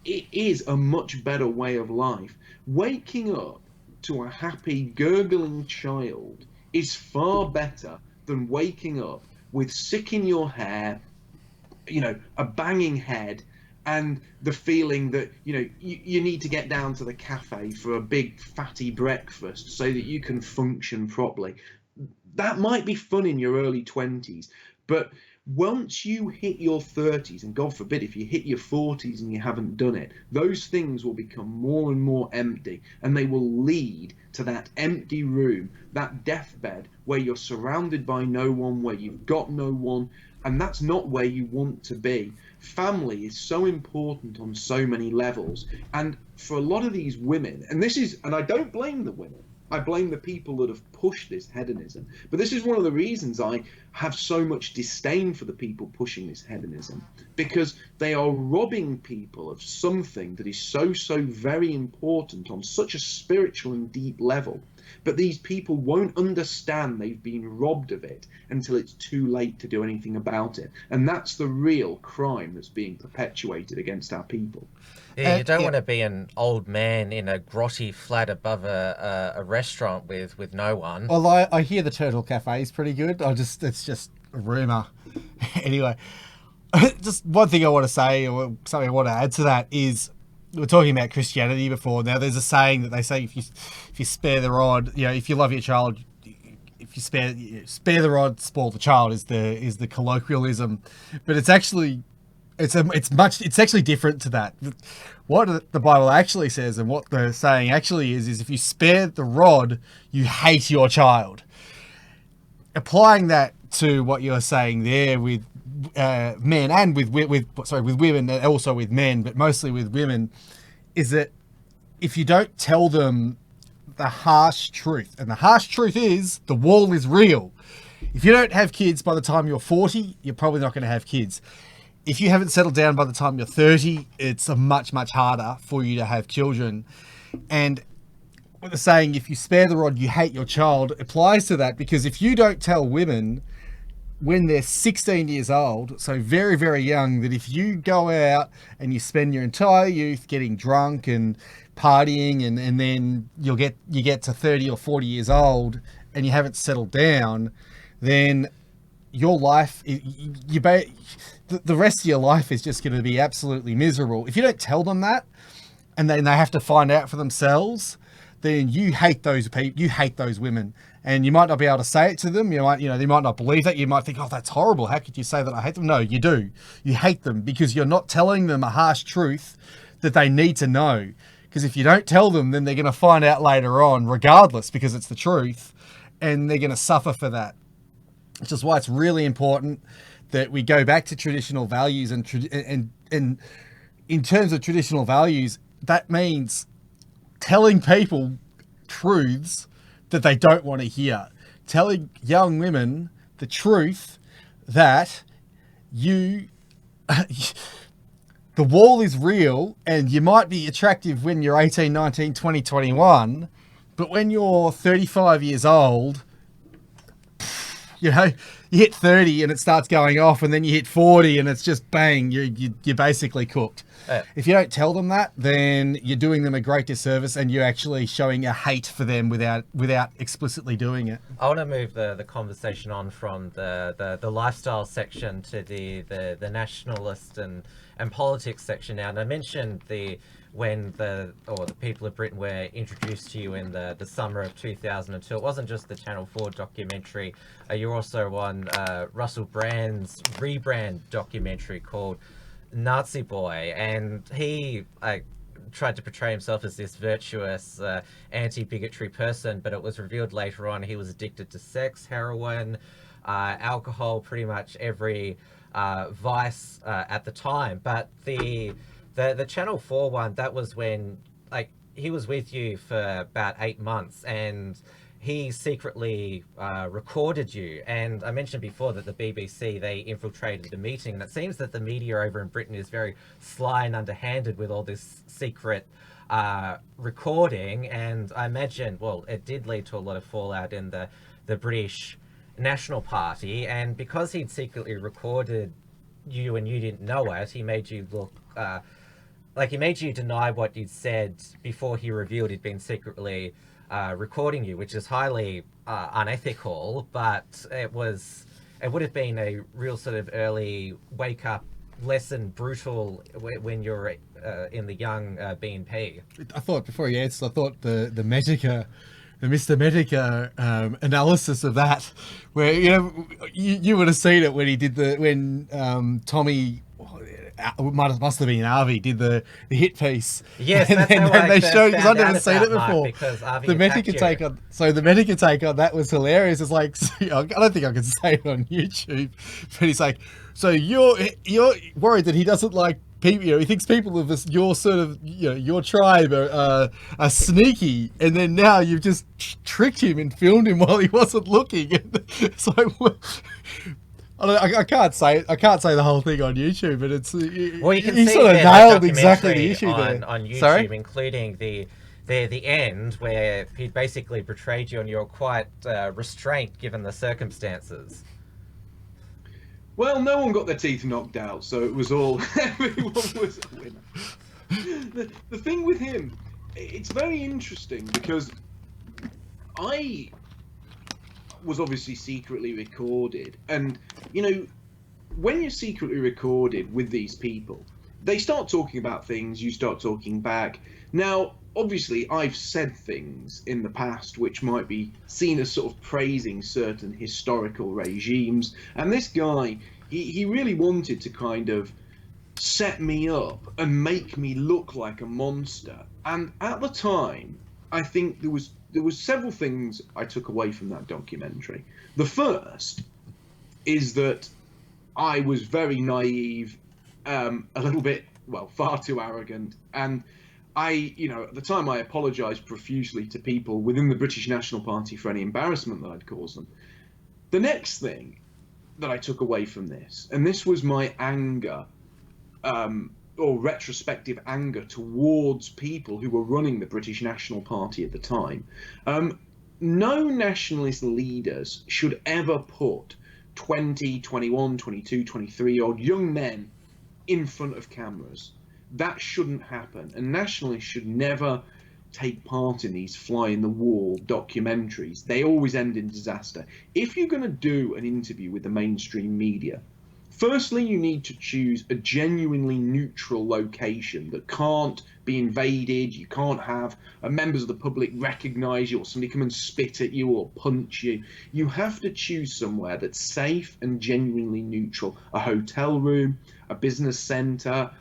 it is a much better way of life. Waking up to a happy, gurgling child is far better than waking up with sick in your hair, a banging head, and the feeling that, you need to get down to the cafe for a big fatty breakfast so that you can function properly. That might be fun in your early 20s, but once you hit your 30s, and God forbid if you hit your 40s and you haven't done it, those things will become more and more empty, and they will lead to that empty room, that deathbed where you're surrounded by no one, where you've got no one, and that's not where you want to be. Family is so important on so many levels, and for a lot of these women, and I don't blame the women, I blame the people that have pushed this hedonism. But this is one of the reasons I have so much disdain for the people pushing this hedonism, because they are robbing people of something that is so very important on such a spiritual and deep level. But these people won't understand they've been robbed of it until it's too late to do anything about it. And that's the real crime that's being perpetuated against our people. Yeah, you don't want to be an old man in a grotty flat above a restaurant with no one. Well, I hear the Turtle Cafe is pretty good. It's just a rumour. Anyway, just one thing I want to say, or something I want to add to that, is we were talking about Christianity before. Now, there's a saying that they say if you spare the rod, if you love your child, if you spare the rod, spoil the child is the colloquialism, but it's actually. It's actually different to that. What the Bible actually says and what the saying actually is if you spare the rod, you hate your child. Applying that to what you're saying there with men and with women, and also with men, but mostly with women, is that if you don't tell them the harsh truth, and the harsh truth is the wall is real. If you don't have kids by the time you're 40, you're probably not going to have kids. If you haven't settled down by the time you're 30, it's much harder for you to have children. And what they're saying, if you spare the rod, you hate your child, applies to that, because if you don't tell women when they're 16 years old, so very, very young, that if you go out and you spend your entire youth getting drunk and partying and then you get to 30 or 40 years old and you haven't settled down, then your life, the rest of your life is just going to be absolutely miserable. If you don't tell them that, and then they have to find out for themselves, then you hate those people, you hate those women, and you might not be able to say it to them. They might not believe that. You might think, oh, that's horrible. How could you say that I hate them? No, you do. You hate them because you're not telling them a harsh truth that they need to know. Because if you don't tell them, then they're going to find out later on, regardless, because it's the truth, and they're going to suffer for that. Which is why it's really important that we go back to traditional values and in terms of traditional values, that means telling people truths that they don't want to hear. Telling young women the truth that the wall is real and you might be attractive when you're 18, 19, 20, 21, but when you're 35 years old, you know, you hit 30 and it starts going off, and then you hit 40 and it's just bang, you're basically cooked. If you don't tell them that, then you're doing them a great disservice, and you're actually showing a hate for them without explicitly doing it. I want to move the conversation on from the lifestyle section to the nationalist and politics section now. And I mentioned when the people of Britain were introduced to you in the summer of 2002. It wasn't just the Channel 4 documentary. You're also on Russell Brand's rebrand documentary called Nazi Boy, and he tried to portray himself as this virtuous anti-bigotry person, but it was revealed later on he was addicted to sex, heroin, alcohol, pretty much every vice at the time. But the Channel 4 one, that was when he was with you for about 8 months, and he secretly recorded you. And I mentioned before that the BBC, they infiltrated the meeting, and it seems that the media over in Britain is very sly and underhanded with all this secret recording. And I imagine, well, it did lead to a lot of fallout in the British National Party. And because he'd secretly recorded you and you didn't know it, he made you look he made you deny what you'd said before he revealed he'd been secretly recording you, which is highly unethical. But it would have been a real sort of early wake up lesson, brutal when you're in the young BNP. I thought, before you answered, I thought the Medica, the Mr. Medica analysis of that, where you would have seen it when he did when Tommy. Must have been Avi did the hit piece. Yes, and that's then, how I they first showed, because I've found never out seen about it before. Mark, because Avi The attacked Medica you. take on, so the Medica take on that was hilarious. It's like, I don't think I can say it on YouTube, but he's like, so you're worried that he doesn't like people. He thinks people of this, your sort of, your tribe are sneaky, and then now you've just tricked him and filmed him while he wasn't looking. It's like, I can't say the whole thing on YouTube, but it's Well, you can he see sort of the nailed exactly the documentary issue there on YouTube. Sorry? Including the end where he basically portrayed you, and you're quite restrained given the circumstances. Well, no one got their teeth knocked out, so it was all everyone was a winner. The thing with him, it's very interesting because I was obviously secretly recorded, and when you're secretly recorded with these people, they start talking about things, you start talking back. Now obviously I've said things in the past which might be seen as sort of praising certain historical regimes, and this guy, he really wanted to kind of set me up and make me look like a monster. And at the time, I think there was several things I took away from that documentary. The first is that I was very naive, a little bit, far too arrogant, and I, at the time I apologised profusely to people within the British National Party for any embarrassment that I'd caused them. The next thing that I took away from this, and this was my anger, or retrospective anger towards people who were running the British National Party at the time. No nationalist leaders should ever put 20, 21, 22, 23-year-old young men in front of cameras. That shouldn't happen, and nationalists should never take part in these fly-in-the-wall documentaries. They always end in disaster. If you're going to do an interview with the mainstream media, firstly, you need to choose a genuinely neutral location that can't be invaded. You can't have members of the public recognise you, or somebody come and spit at you or punch you. You have to choose somewhere that's safe and genuinely neutral. A hotel room, a business centre,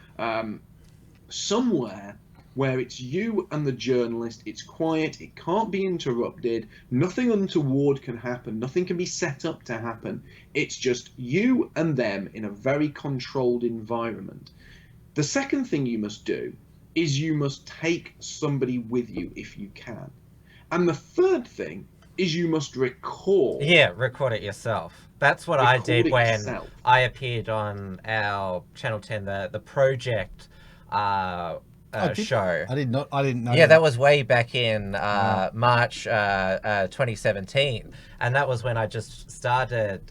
somewhere where it's you and the journalist, it's quiet, it can't be interrupted, nothing untoward can happen, nothing can be set up to happen. It's just you and them in a very controlled environment. The second thing you must do is you must take somebody with you if you can. And the third thing is you must record. Yeah, record it yourself. That's what I did when I appeared on our Channel 10, the Project show. I didn't know. Yeah, that was way back in March 2017, and that was when I just started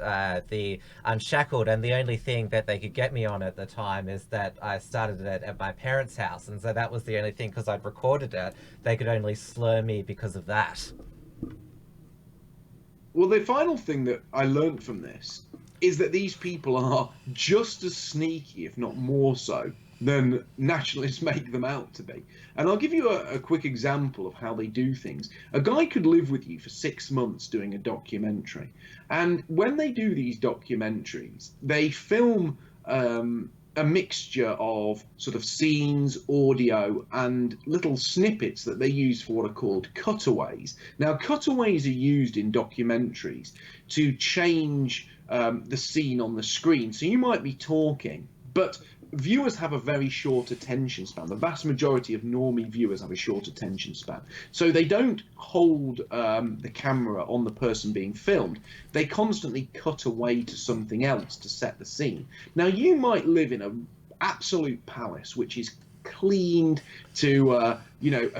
the Unshackled, and the only thing that they could get me on at the time is that I started it at my parents' house, and so that was the only thing, because I'd recorded it. They could only slur me because of that. Well, the final thing that I learned from this is that these people are just as sneaky, if not more so, than nationalists make them out to be. And I'll give you a quick example of how they do things. A guy could live with you for 6 months doing a documentary. And when they do these documentaries, they film a mixture of sort of scenes, audio, and little snippets that they use for what are called cutaways. Now, cutaways are used in documentaries to change the scene on the screen. So you might be talking, but viewers have a very short attention span. The vast majority of normie viewers have a short attention span. So they don't hold the camera on the person being filmed. They constantly cut away to something else to set the scene. Now, you might live in an absolute palace, which is cleaned to a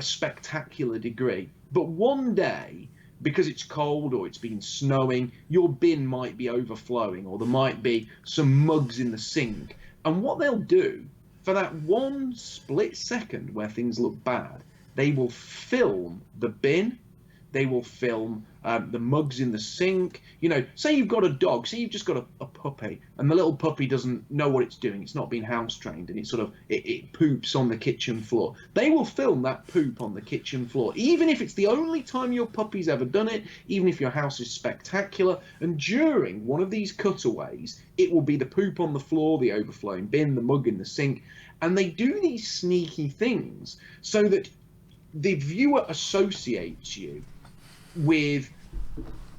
spectacular degree. But one day, because it's cold or it's been snowing, your bin might be overflowing, or there might be some mugs in the sink. And what they'll do, for that one split second where things look bad, they will film the bin, they will film the mugs in the sink. Say you've got a dog, say you've just got a puppy, and the little puppy doesn't know what it's doing, it's not been house trained, and it poops on the kitchen floor. They will film that poop on the kitchen floor, even if it's the only time your puppy's ever done it, even if your house is spectacular. And during one of these cutaways, it will be the poop on the floor, the overflowing bin, the mug in the sink. And they do these sneaky things so that the viewer associates you with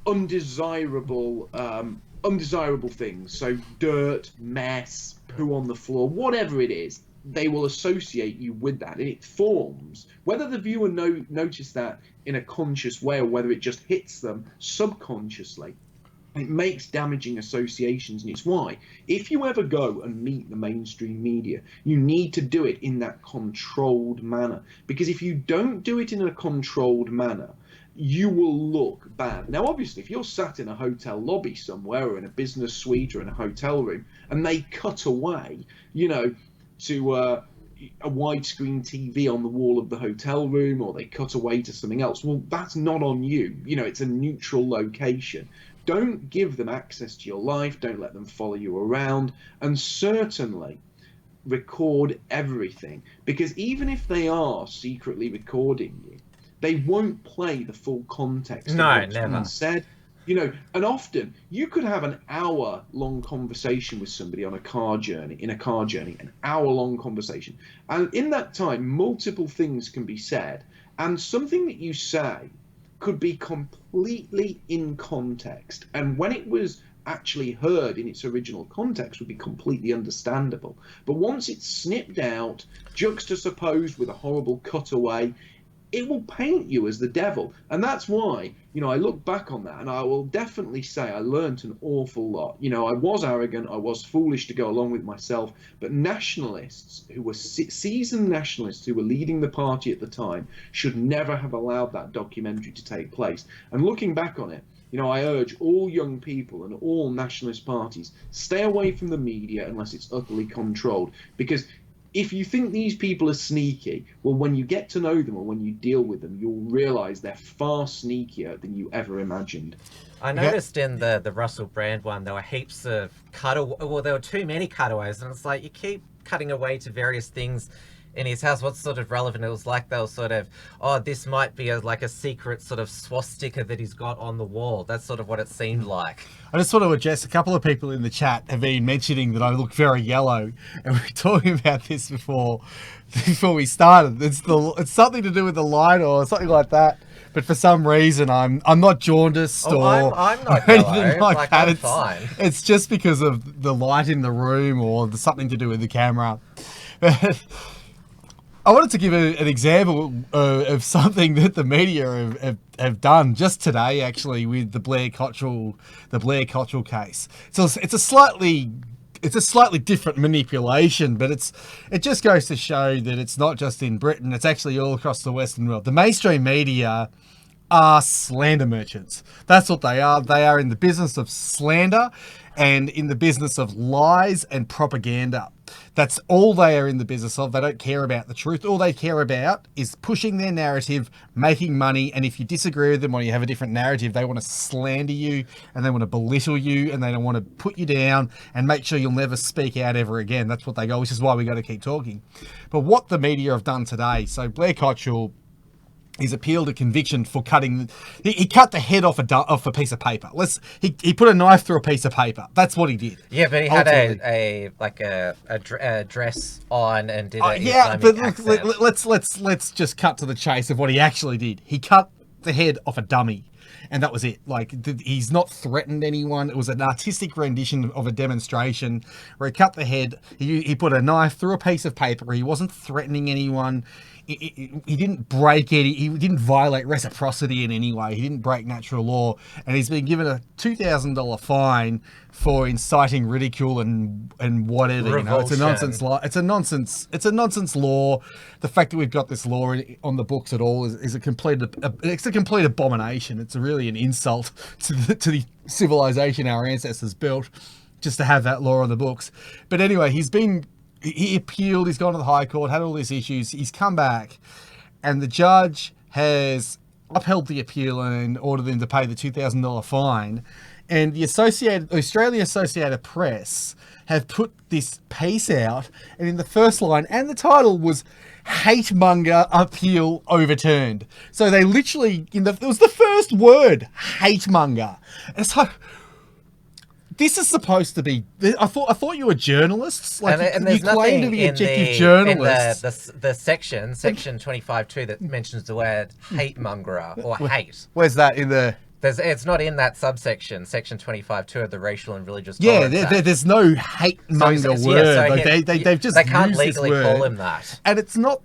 undesirable things. So dirt, mess, poo on the floor, whatever it is, they will associate you with that, and it forms, whether the viewer notice that in a conscious way or whether it just hits them subconsciously, it makes damaging associations. And it's why, if you ever go and meet the mainstream media, you need to do it in that controlled manner, because if you don't do it in a controlled manner, you will look bad. Now, obviously, if you're sat in a hotel lobby somewhere, or in a business suite, or in a hotel room, and they cut away, to a widescreen TV on the wall of the hotel room, or they cut away to something else, well, that's not on you. It's a neutral location. Don't give them access to your life. Don't let them follow you around. And certainly record everything, because even if they are secretly recording you, they won't play the full context of what's been said. And often you could have an hour-long conversation with somebody in a car journey, an hour-long conversation. And in that time, multiple things can be said. And something that you say could be completely in context. And when it was actually heard in its original context, would be completely understandable. But once it's snipped out, juxtaposed with a horrible cutaway, it will paint you as the devil. And that's why, I look back on that, and I will definitely say I learnt an awful lot. I was arrogant, I was foolish to go along with myself, but nationalists who were seasoned nationalists who were leading the party at the time should never have allowed that documentary to take place. And looking back on it, I urge all young people and all nationalist parties, stay away from the media unless it's utterly controlled, because if you think these people are sneaky, well, when you get to know them or when you deal with them, you'll realise they're far sneakier than you ever imagined. I noticed in the Russell Brand one, there were heaps of there were too many cutaways, and it's like, you keep cutting away to various things in his house. What's sort of relevant? It was like they were sort of, this might be like a secret sort of swastika that he's got on the wall. That's sort of what it seemed like. I just want to address, a couple of people in the chat have been mentioning that I look very yellow, and we were talking about this before we started. It's something to do with the light or something like that. But for some reason, I'm not jaundiced I'm not yellow. Like I'm fine. It's just because of the light in the room or something to do with the camera. I wanted to give an example of something that the media have done just today, actually, with the Blair Cottrell case. So it's a slightly different manipulation, but it just goes to show that it's not just in Britain; it's actually all across the Western world. The mainstream media are slander merchants. That's what they are. They are in the business of slander and in the business of lies and propaganda. That's all they are in the business of. They don't care about the truth. All they care about is pushing their narrative, making money, and if you disagree with them or you have a different narrative, they want to slander you and they want to belittle you and they don't want to put you down and make sure you'll never speak out ever again. That's what they go, which is why we got to keep talking. But what the media have done today, so Blair Cottrell, he's appealed a conviction for cutting. He cut the head off a piece of paper. He put a knife through a piece of paper. That's what he did. Yeah, but he had a dress on and did it. Yeah, but let's just cut to the chase of what he actually did. He cut the head off a dummy, and that was it. Like, he's not threatened anyone. It was an artistic rendition of a demonstration where he cut the head. He put a knife through a piece of paper. He wasn't threatening anyone. He didn't break any. He didn't violate reciprocity in any way. He didn't break natural law, and he's been given a $2,000 fine for inciting ridicule and whatever. Revulsion. You know, it's a nonsense law. It's a nonsense law. The fact that we've got this law on the books at all is a complete abomination. It's really an insult to the civilization our ancestors built, just to have that law on the books. But anyway, he appealed, he's gone to the High Court, had all these issues, he's come back, and the judge has upheld the appeal and ordered him to pay the $2,000 fine. And the Australian Associated Press have put this piece out, and in the first line, and the title was "Hate Monger Appeal Overturned." So they literally, it was the first word, hate monger. And it's like, this is supposed to be. I thought you were journalists. Like, and you claim to be objective journalists. In the section 25.2 that mentions the word hate mongerer or hate. Where's that in the? It's not in that subsection, section 25.2 of the Racial and Religious Yeah, Tolerance Act. there's no hate monger word. They've just they can't used legally this word. call him that. And it's not.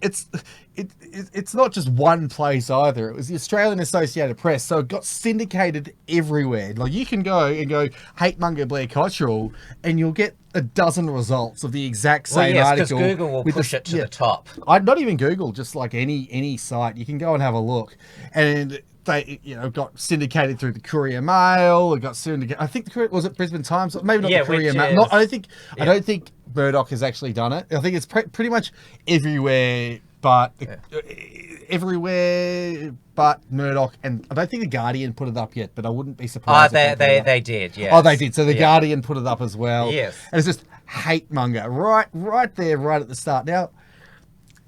It's not just one place either. It was the Australian Associated Press, so it got syndicated everywhere. Like, you can go hate monger Blair Cottrell, and you'll get a dozen results of the exact same article. Because Google will push it to the top. Not even Google, just like any site. You can go and have a look, and they got syndicated through the Courier Mail. It got syndicated. I think was it Brisbane Times? Maybe not the Courier Mail. I don't think Murdoch has actually done it. I think it's pretty much everywhere. But everywhere but Murdoch, and I don't think the Guardian put it up yet, but I wouldn't be surprised. They did, yeah. Oh, they did. So the Guardian put it up as well. Yes. And it's just hate monger right there, right at the start. Now,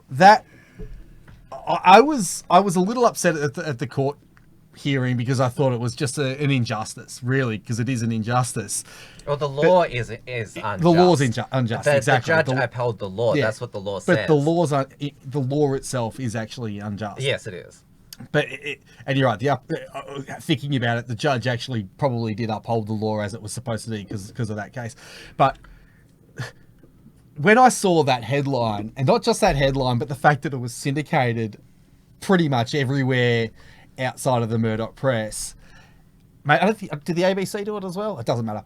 that I was a little upset at the court hearing because I thought it was just an injustice, really, because it is an injustice. Well, the law is unjust. The law's unjust. Exactly. The judge upheld the law. Yeah. That's what the law says. But the law itself is actually unjust. Yes, it is. But and you're right. Thinking about it, the judge actually probably did uphold the law as it was supposed to be because of that case. But when I saw that headline, and not just that headline, but the fact that it was syndicated pretty much everywhere outside of the Murdoch press, mate, I don't think, did the ABC do it as well? It doesn't matter.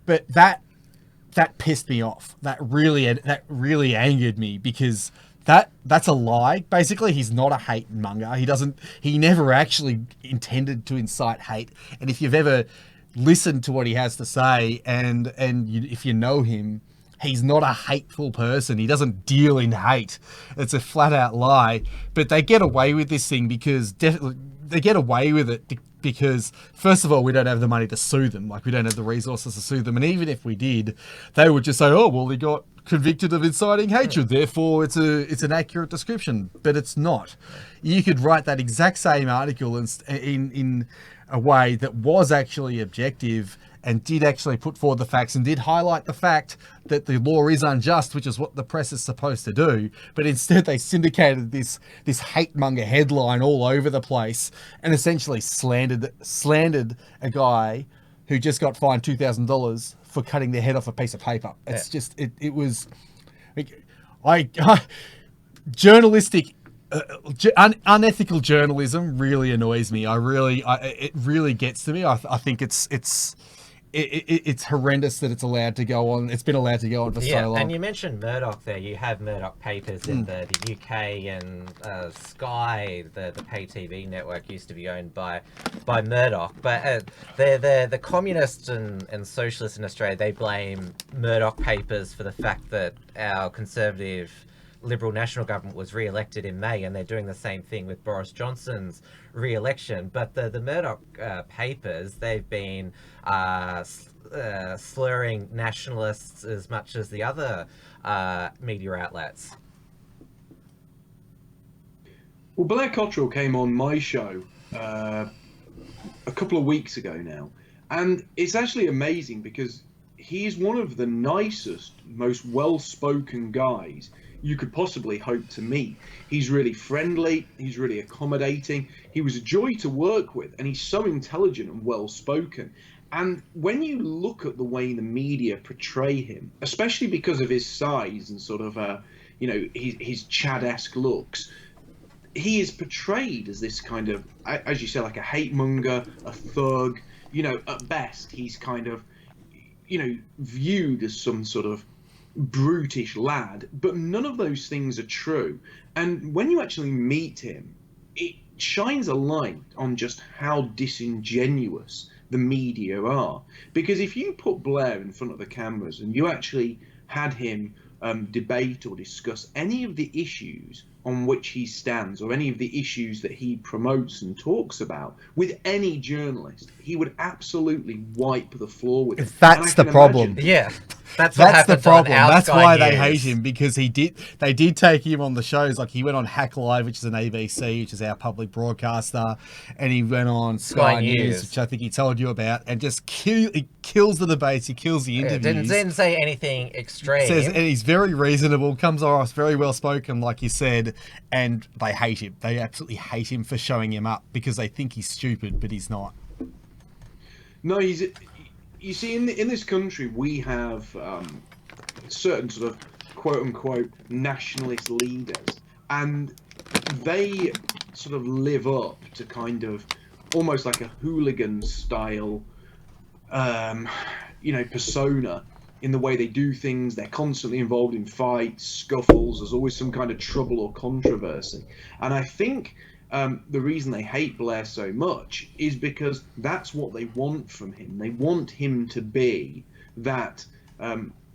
But that pissed me off. That really angered me, because that's a lie. Basically, he's not a hate monger. He never actually intended to incite hate. And if you've ever listened to what he has to say, if you know him, he's not a hateful person. He doesn't deal in hate. It's a flat out lie. But they get away with this thing because because, first of all, we don't have the money to sue them. Like, we don't have the resources to sue them. And even if we did, they would just say, oh, well, he got convicted of inciting hatred, therefore it's an accurate description. But it's not. You could write that exact same article in a way that was actually objective and did actually put forward the facts and did highlight the fact that the law is unjust, which is what the press is supposed to do. But instead they syndicated this hate monger headline all over the place and essentially slandered a guy who just got fined $2,000 for cutting their head off a piece of paper. It's just, it was... Journalistic, unethical journalism really annoys me. It really gets to me. I think it's horrendous that it's allowed to go on. It's been allowed to go on for so long. And you mentioned Murdoch there. You have Murdoch papers in the UK, and Sky, the pay TV network, used to be owned by Murdoch. But the communists and socialists in Australia, they blame Murdoch papers for the fact that our conservative Liberal National government was re-elected in May, and they're doing the same thing with Boris Johnson's re-election. But the Murdoch papers, they've been slurring nationalists as much as the other media outlets. Well, Blair Cottrell came on my show a couple of weeks ago now, and it's actually amazing because he's one of the nicest, most well-spoken guys you could possibly hope to meet. He's really friendly, he's really accommodating, he was a joy to work with, and he's so intelligent and well-spoken. And when you look at the way the media portray him, especially because of his size and sort of his Chad-esque looks, he is portrayed as this kind of, as you say, like a hate monger, a thug. At best he's kind of viewed as some sort of brutish lad, but none of those things are true. And when you actually meet him, it shines a light on just how disingenuous the media are. Because if you put Blair in front of the cameras and you actually had him debate or discuss any of the issues on which he stands, or any of the issues that he promotes and talks about with any journalist, he would absolutely wipe the floor with it. That's the problem. That's the problem. That's why they hate News. him, because they did take him on the shows. Like, he went on Hack Live, which is an ABC, which is our public broadcaster, and he went on Sky News, which I think he told you about, and just he kills the debates, he kills the interviews. Didn't say anything extreme. And he's very reasonable, comes off very well spoken, like you said, and they hate him. They absolutely hate him for showing him up because they think he's stupid, but he's not. No, he's. You see, in this country, we have certain sort of quote-unquote nationalist leaders, and they sort of live up to kind of almost like a hooligan-style, persona in the way they do things. They're constantly involved in fights, scuffles. There's always some kind of trouble or controversy. And I think the reason they hate Blair so much is because that's what they want from him. They want him to be that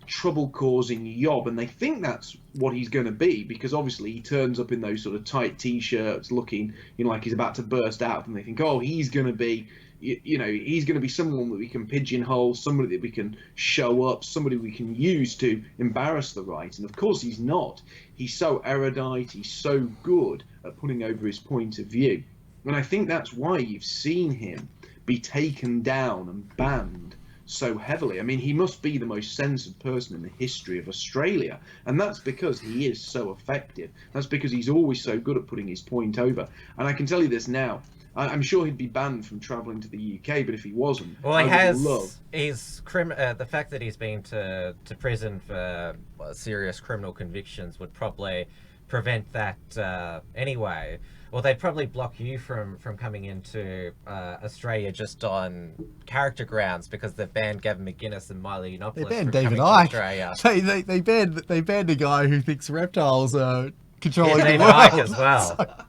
trouble-causing yob, and they think that's what he's going to be, because obviously he turns up in those sort of tight t-shirts looking like he's about to burst out, and they think, oh, he's going to be he's going to be someone that we can pigeonhole, somebody that we can show up, somebody we can use to embarrass the right. And of course he's not. He's so erudite, he's so good at putting over his point of view. And I think that's why you've seen him be taken down and banned so heavily. I mean, he must be the most censored person in the history of Australia, and that's because he is so effective. That's because he's always so good at putting his point over. And I can tell you this now, I'm sure he'd be banned from travelling to the UK, but if he wasn't, well, the fact that he's been to prison for serious criminal convictions would probably prevent that anyway. Well, they'd probably block you from coming into Australia just on character grounds, because they've banned Gavin McInnes and Milo Yiannopoulos. They banned from David coming to Icke. Australia. They banned a guy who thinks reptiles are controlling the David world. Icke as well. But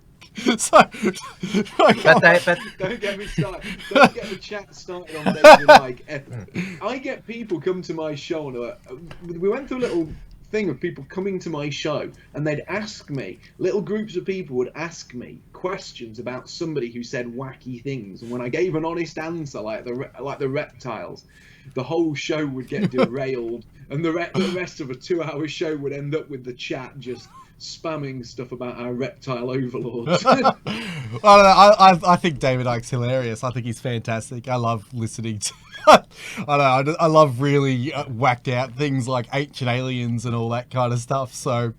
don't get me started. Don't get the chat started on David Icke. I get people come to my show, and we went through a little thing of people coming to my show, and they'd ask me, little groups of people would ask me questions about somebody who said wacky things, and when I gave an honest answer, like the reptiles, the whole show would get derailed, and the rest of a 2-hour show would end up with the chat just spamming stuff about our reptile overlords. I don't know. I think David Icke's hilarious. I think he's fantastic. I love listening to. I love really whacked out things like ancient aliens and all that kind of stuff. So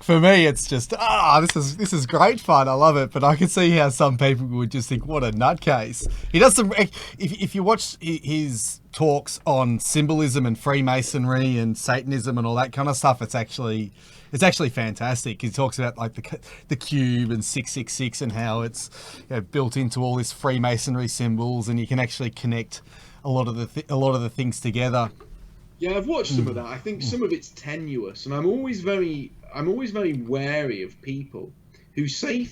for me, it's just this is great fun. I love it, but I can see how some people would just think, what a nutcase. He does some. If you watch his talks on symbolism and Freemasonry and Satanism and all that kind of stuff, it's actually fantastic. He talks about like the cube and 666 and how it's built into all this Freemasonry symbols, and you can actually connect a lot of the things together. Yeah, I've watched some of that. I think some of it's tenuous, and I'm always very wary of people who say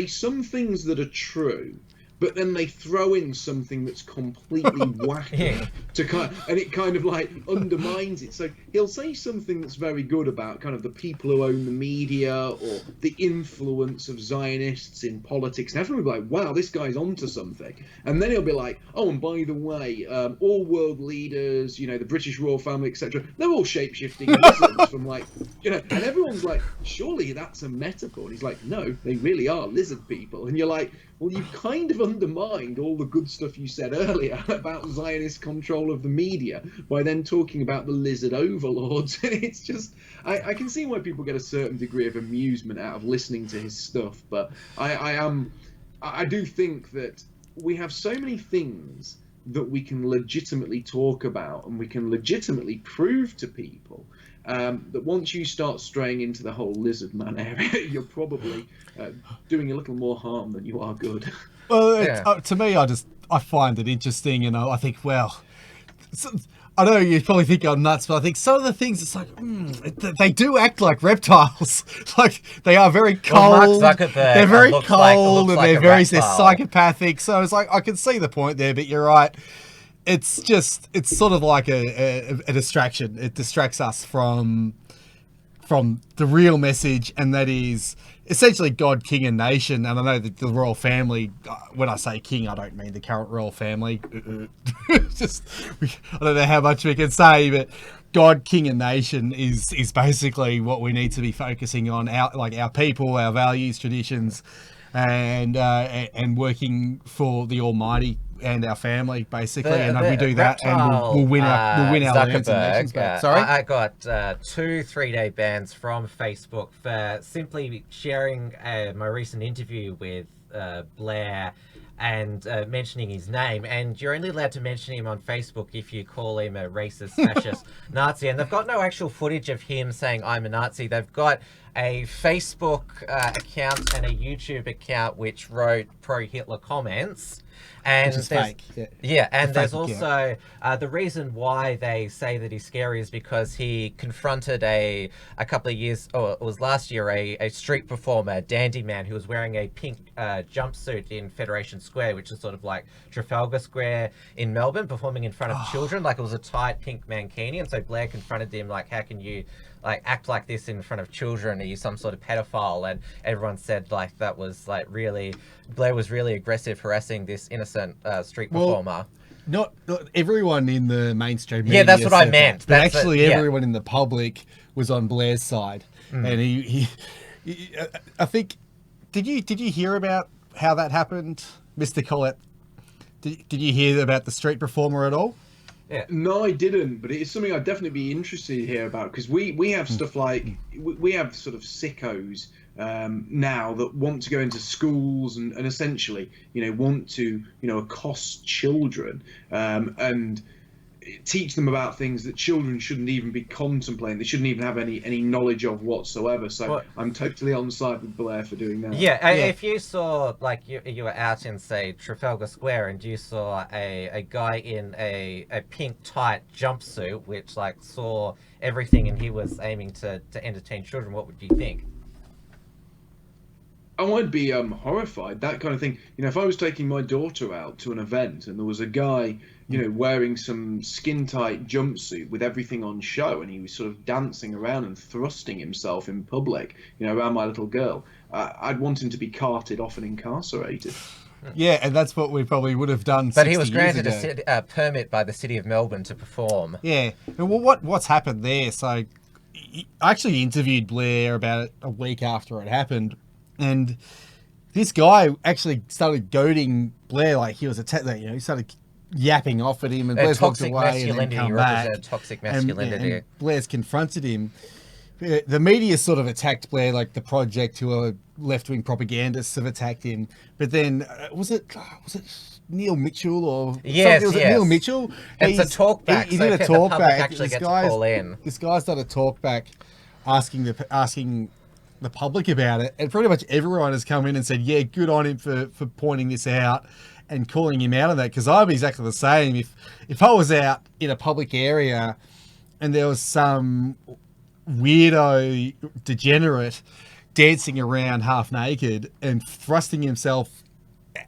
some things that are true, but then they throw in something that's completely wacky and it kind of like undermines it. So he'll say something that's very good about kind of the people who own the media or the influence of Zionists in politics, and everyone will be like, wow, this guy's onto something. And then he'll be like, oh, and by the way, all world leaders, the British royal family, etc., they're all shape-shifting lizards from and everyone's like, surely that's a metaphor. And he's like, no, they really are lizard people. And you're like, well, you've kind of undermined all the good stuff you said earlier about Zionist control of the media by then talking about the lizard overlords. It's just, I can see why people get a certain degree of amusement out of listening to his stuff, but I do think that we have so many things that we can legitimately talk about and we can legitimately prove to people that once you start straying into the whole lizard man area, you're probably doing a little more harm than you are good. Well, to me, I find it interesting, and I think, well, I know you probably think I'm nuts, but I think some of the things, it's like, they do act like reptiles. Like, they are very cold. Mark Zuckerberg, they're very cold, and they're psychopathic. So it's like, I can see the point there, but you're right. It's sort of like a distraction. It distracts us from the real message, and that is essentially God, King, and Nation. And I know that the royal family, when I say king, I don't mean the current royal family. I don't know how much we can say, but God, King, and Nation is basically what we need to be focusing on. Our people, our values, traditions, and working for the Almighty and our family, basically, and we do that, and we'll win our lands and nations back. Sorry, I got 2 3-day bans from Facebook for simply sharing my recent interview with Blair and mentioning his name, and you're only allowed to mention him on Facebook if you call him a racist, fascist, Nazi, and they've got no actual footage of him saying I'm a Nazi. They've got a Facebook account and a YouTube account which wrote pro-Hitler comments. And which is fake. And there's also the reason why they say that he's scary is because he confronted a couple of years, or it was last year, a street performer, Dandy Man, who was wearing a pink jumpsuit in Federation Square, which is sort of like Trafalgar Square in Melbourne, performing in front of children. Like, it was a tight pink mankini, and so Blair confronted him like, how can you act like this in front of children? Are you some sort of pedophile? And everyone said that was Blair was really aggressive, harassing this innocent street performer. Not everyone in the mainstream media. Yeah, that's what I meant. But actually, everyone in the public was on Blair's side, and he I think. Did you hear about how that happened, Mr. Collett? Did you hear about the street performer at all? Yeah. No, I didn't, but it's something I'd definitely be interested to hear about, because we have stuff like, we have sort of sickos now that want to go into schools and essentially, want to, accost children and teach them about things that children shouldn't even be contemplating. They shouldn't even have any knowledge of whatsoever. So I'm totally on side with Blair for doing that. Yeah, if you saw, you were out in, say, Trafalgar Square, and you saw a guy in a pink tight jumpsuit, which saw everything, and he was aiming to entertain children, what would you think? I would be horrified, that kind of thing. If I was taking my daughter out to an event and there was a guy, wearing some skin-tight jumpsuit with everything on show, and he was sort of dancing around and thrusting himself in public, around my little girl, I'd want him to be carted off and incarcerated. Yeah, and that's what we probably would have done. But he was granted a permit by the City of Melbourne to perform. Yeah. Well, what's happened there? So I actually interviewed Blair about it a week after it happened. And this guy actually started goading Blair, he was he started yapping off at him, and Blair's walked away and then come back. Toxic masculinity. And Blair's confronted him. the media sort of attacked Blair, like the Project, who are left-wing propagandists, have attacked him. But then was it Neil Mitchell or yes, something? Was it yes. Neil Mitchell? It's a talkback. He so did a the public talkback. actually get to call in. This guy's done a talkback asking the public about it, and pretty much everyone has come in and said, yeah, good on him for pointing this out and calling him out on that, because I'd be exactly the same if I was out in a public area and there was some weirdo degenerate dancing around half naked and thrusting himself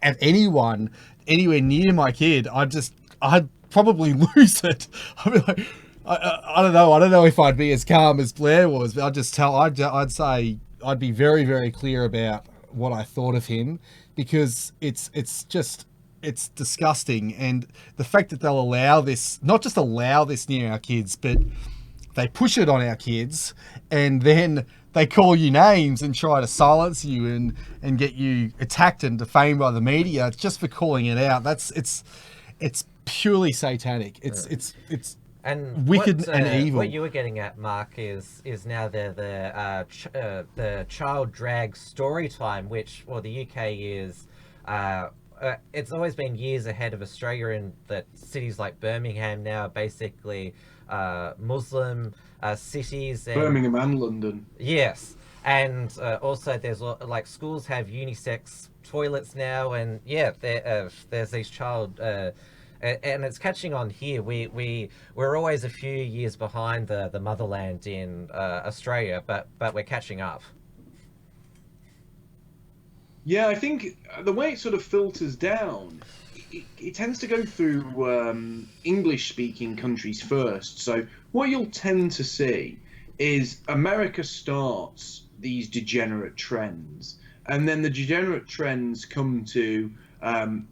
at anyone anywhere near my kid, I'd probably lose it. I'd be like, I don't know if I'd be as calm as Blair was, but I'd say I'd be very, very clear about what I thought of him, because it's disgusting. And the fact that they'll allow this, not just allow this near our kids, but they push it on our kids, and then they call you names and try to silence you and get you attacked and defamed by the media just for calling it out. It's purely satanic. It's and wicked and evil. What you were getting at, Mark, is now the child drag story time, which, well, the UK is. It's always been years ahead of Australia in that cities like Birmingham now are basically Muslim cities. And, Birmingham and London. Yes, and also there's like schools have unisex toilets now, and yeah, there's these child. And it's catching on here. We're always a few years behind the motherland in Australia, but we're catching up. Yeah, I think the way it sort of filters down, it tends to go through English-speaking countries first. So what you'll tend to see is America starts these degenerate trends, and then the degenerate trends come to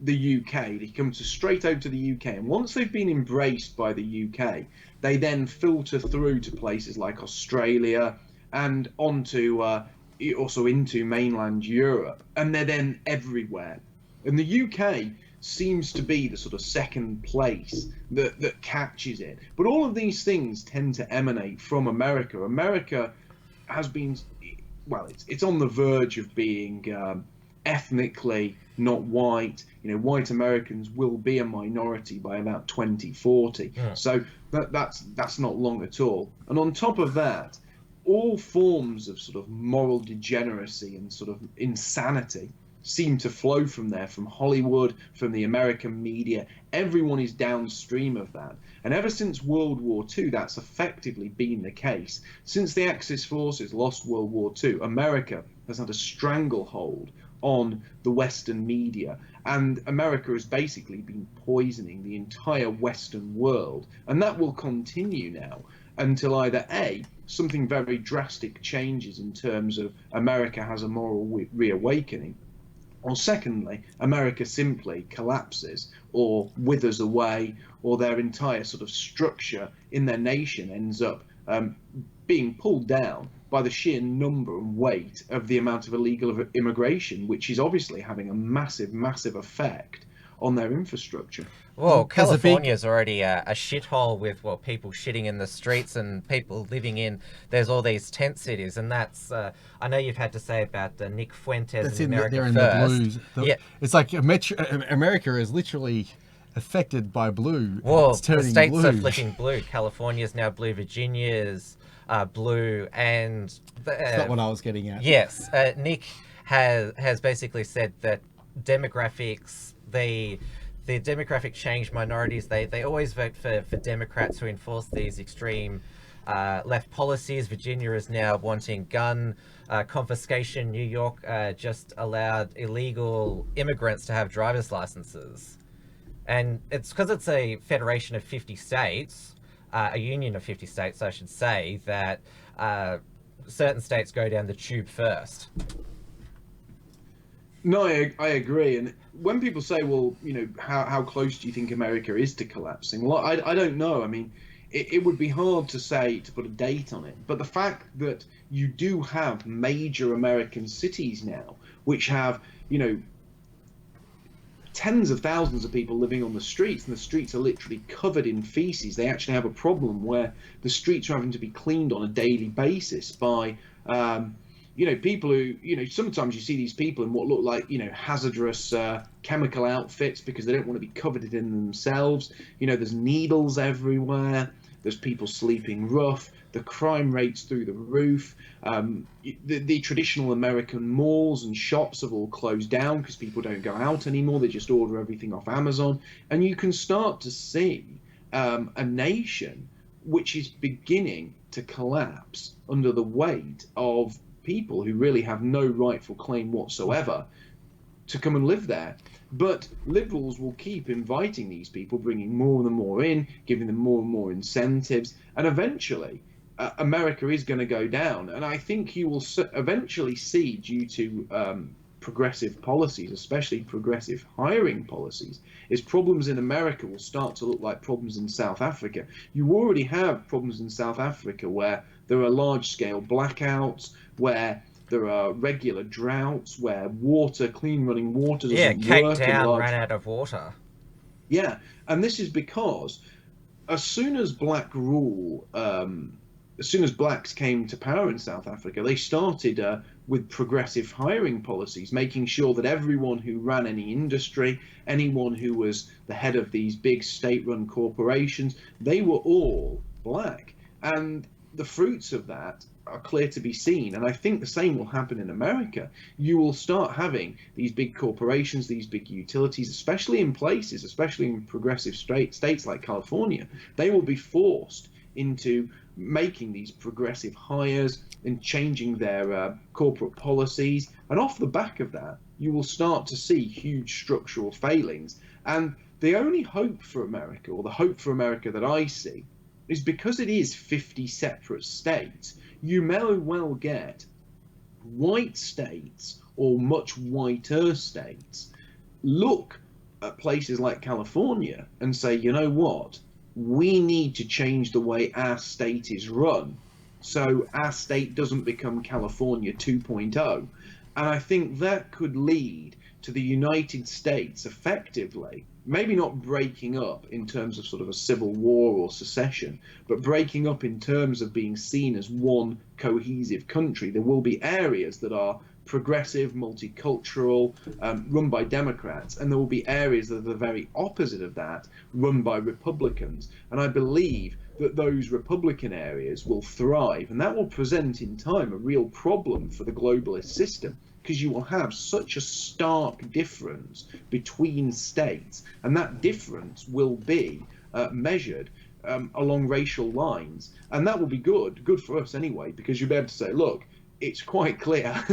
the UK. They come straight over to the UK, and once they've been embraced by the UK, they then filter through to places like Australia and onto also into mainland Europe, and they're then everywhere. And the UK seems to be the sort of second place that catches it. But all of these things tend to emanate from America. America has been, well, it's on the verge of being ethnically not white. You know, white Americans will be a minority by about 2040. Yeah. So that's not long at all. And on top of that, all forms of sort of moral degeneracy and sort of insanity seem to flow from there, from Hollywood, from the American media. Everyone is downstream of that. And ever since World War II, that's effectively been the case. Since the Axis forces lost World War II, America has had a stranglehold on the Western media. And America has basically been poisoning the entire Western world. And that will continue now until either A, something very drastic changes in terms of America has a moral reawakening, or secondly, America simply collapses or withers away, or their entire sort of structure in their nation ends up being pulled down by the sheer number and weight of the amount of illegal immigration, which is obviously having a massive, massive effect on their infrastructure. Well, California's already a shithole with, well, people shitting in the streets and people living in, there's all these tent cities, and that's, I know you've had to say about Nick Fuentes that's in America they're in First. the blues. Yeah. It's like America is literally affected by blue. Well, it's turning the states blue. are flipping blue. California's now blue, Virginia's blue, and... That's not what I was getting at. Yes, Nick has basically said that demographics, the demographic change minorities, they always vote for Democrats who enforce these extreme left policies. Virginia is now wanting gun confiscation. New York just allowed illegal immigrants to have driver's licenses. And it's because it's a federation of 50 states, a union of 50 states, I should say, that certain states go down the tube first. No, I agree. And when people say, well, you know, how close do you think America is to collapsing? Well, I don't know. I mean, it would be hard to say, to put a date on it. But the fact that you do have major American cities now, which have, you know, tens of thousands of people living on the streets, and the streets are literally covered in feces. They actually have a problem where the streets are having to be cleaned on a daily basis by people who, sometimes you see these people in what look like, hazardous chemical outfits because they don't want to be covered in themselves. There's needles everywhere. There's people sleeping rough. The crime rate's through the roof. The traditional American malls and shops have all closed down because people don't go out anymore. They just order everything off Amazon. And you can start to see a nation which is beginning to collapse under the weight of people who really have no rightful claim whatsoever to come and live there. But liberals will keep inviting these people, bringing more and more in, giving them more and more incentives, and eventually America is going to go down. And I think you will eventually see, due to progressive policies, especially progressive hiring policies, is problems in America will start to look like problems in South Africa. You already have problems in South Africa where there are large-scale blackouts, where there are regular droughts, where clean running water doesn't work. Cape Town ran out of water. Yeah, and this is because as soon as blacks came to power in South Africa, they started with progressive hiring policies, making sure that everyone who ran any industry, anyone who was the head of these big state-run corporations, they were all black. And the fruits of that are clear to be seen. And I think the same will happen in America. You will start having these big corporations, these big utilities, especially in progressive states like California. They will be forced into making these progressive hires and changing their corporate policies. And off the back of that, you will start to see huge structural failings. And the only hope for America, or the hope for America that I see, is because it is 50 separate states, you may well get white states or much whiter states look at places like California and say, you know what, we need to change the way our state is run so our state doesn't become California 2.0. And I think that could lead to the United States effectively, maybe not breaking up in terms of sort of a civil war or secession, but breaking up in terms of being seen as one cohesive country. There will be areas that are progressive, multicultural, run by Democrats, and there will be areas that are the very opposite of that, run by Republicans. And I believe that those Republican areas will thrive, and that will present in time a real problem for the globalist system, because you will have such a stark difference between states, and that difference will be measured along racial lines, and that will be good for us anyway, because you'll be able to say, look, it's quite clear,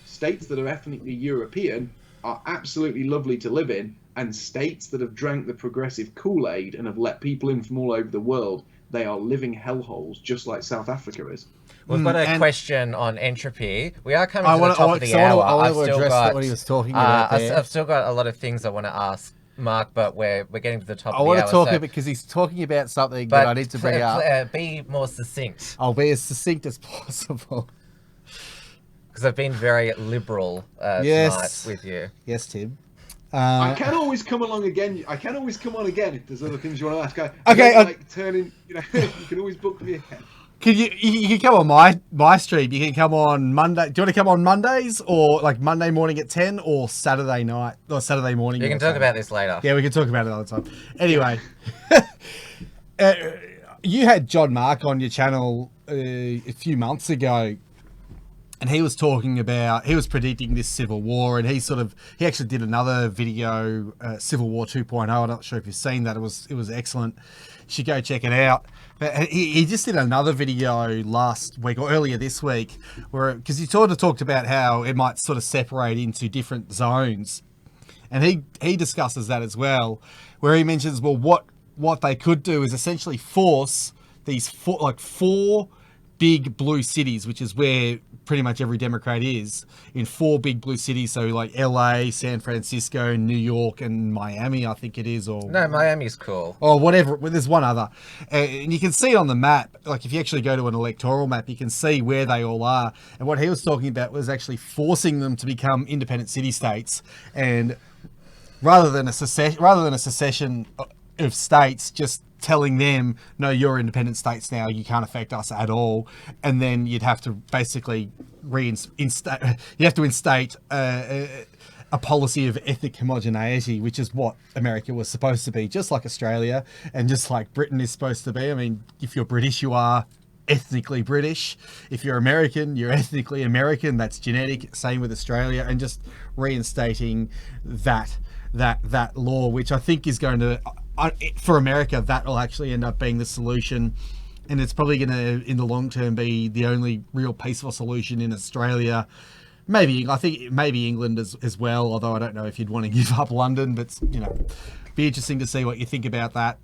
states that are ethnically European are absolutely lovely to live in, and states that have drank the progressive Kool-Aid and have let people in from all over the world, they are living hellholes, just like South Africa is. We've got a question on entropy. We are coming to the top of the hour. I want to address what he was talking about there. I've still got a lot of things I want to ask Mark, but we're getting to the top of the hour. I want to talk because he's talking about something that I need to bring up. Be more succinct. I'll be as succinct as possible. Because I've been very liberal tonight with you. Yes, Tim. I can always come along again. I can always come on again if there's other things you want to ask. You can always book me again. You can come on my stream. You can come on Monday. Do you want to come on Mondays or like Monday morning at 10 or Saturday night or Saturday morning? You can talk about this later. Yeah, we can talk about it another time. Anyway, you had John Mark on your channel a few months ago, and he was predicting this civil war, and he actually did another video, Civil War 2.0. I'm not sure if you've seen that. It was excellent. You should go check it out. But he just did another video last week or earlier this week, because he sort of talked about how it might sort of separate into different zones, and he discusses that as well, where he mentions, well, what they could do is essentially force these four big blue cities, which is where pretty much every Democrat is, in 4 big blue cities. So like LA, San Francisco, New York, and Miami, I think it is. Or no, Miami's cool. Or whatever. Well, there's one other. And you can see it on the map. Like if you actually go to an electoral map, you can see where they all are. And what he was talking about was actually forcing them to become independent city-states and rather than a secession of states, just telling them, no, you're independent states now, you can't affect us at all, and then you'd have to basically instate a policy of ethnic homogeneity, which is what America was supposed to be, just like Australia and just like Britain is supposed to be. I mean, if you're British, you are ethnically British. If you're American, you're ethnically American. That's genetic. Same with Australia, and just reinstating that law, which I think is going to, for America, that will actually end up being the solution. And it's probably going to, in the long term, be the only real peaceful solution in Australia. I think maybe England as well, although I don't know if you'd want to give up London, but, be interesting to see what you think about that.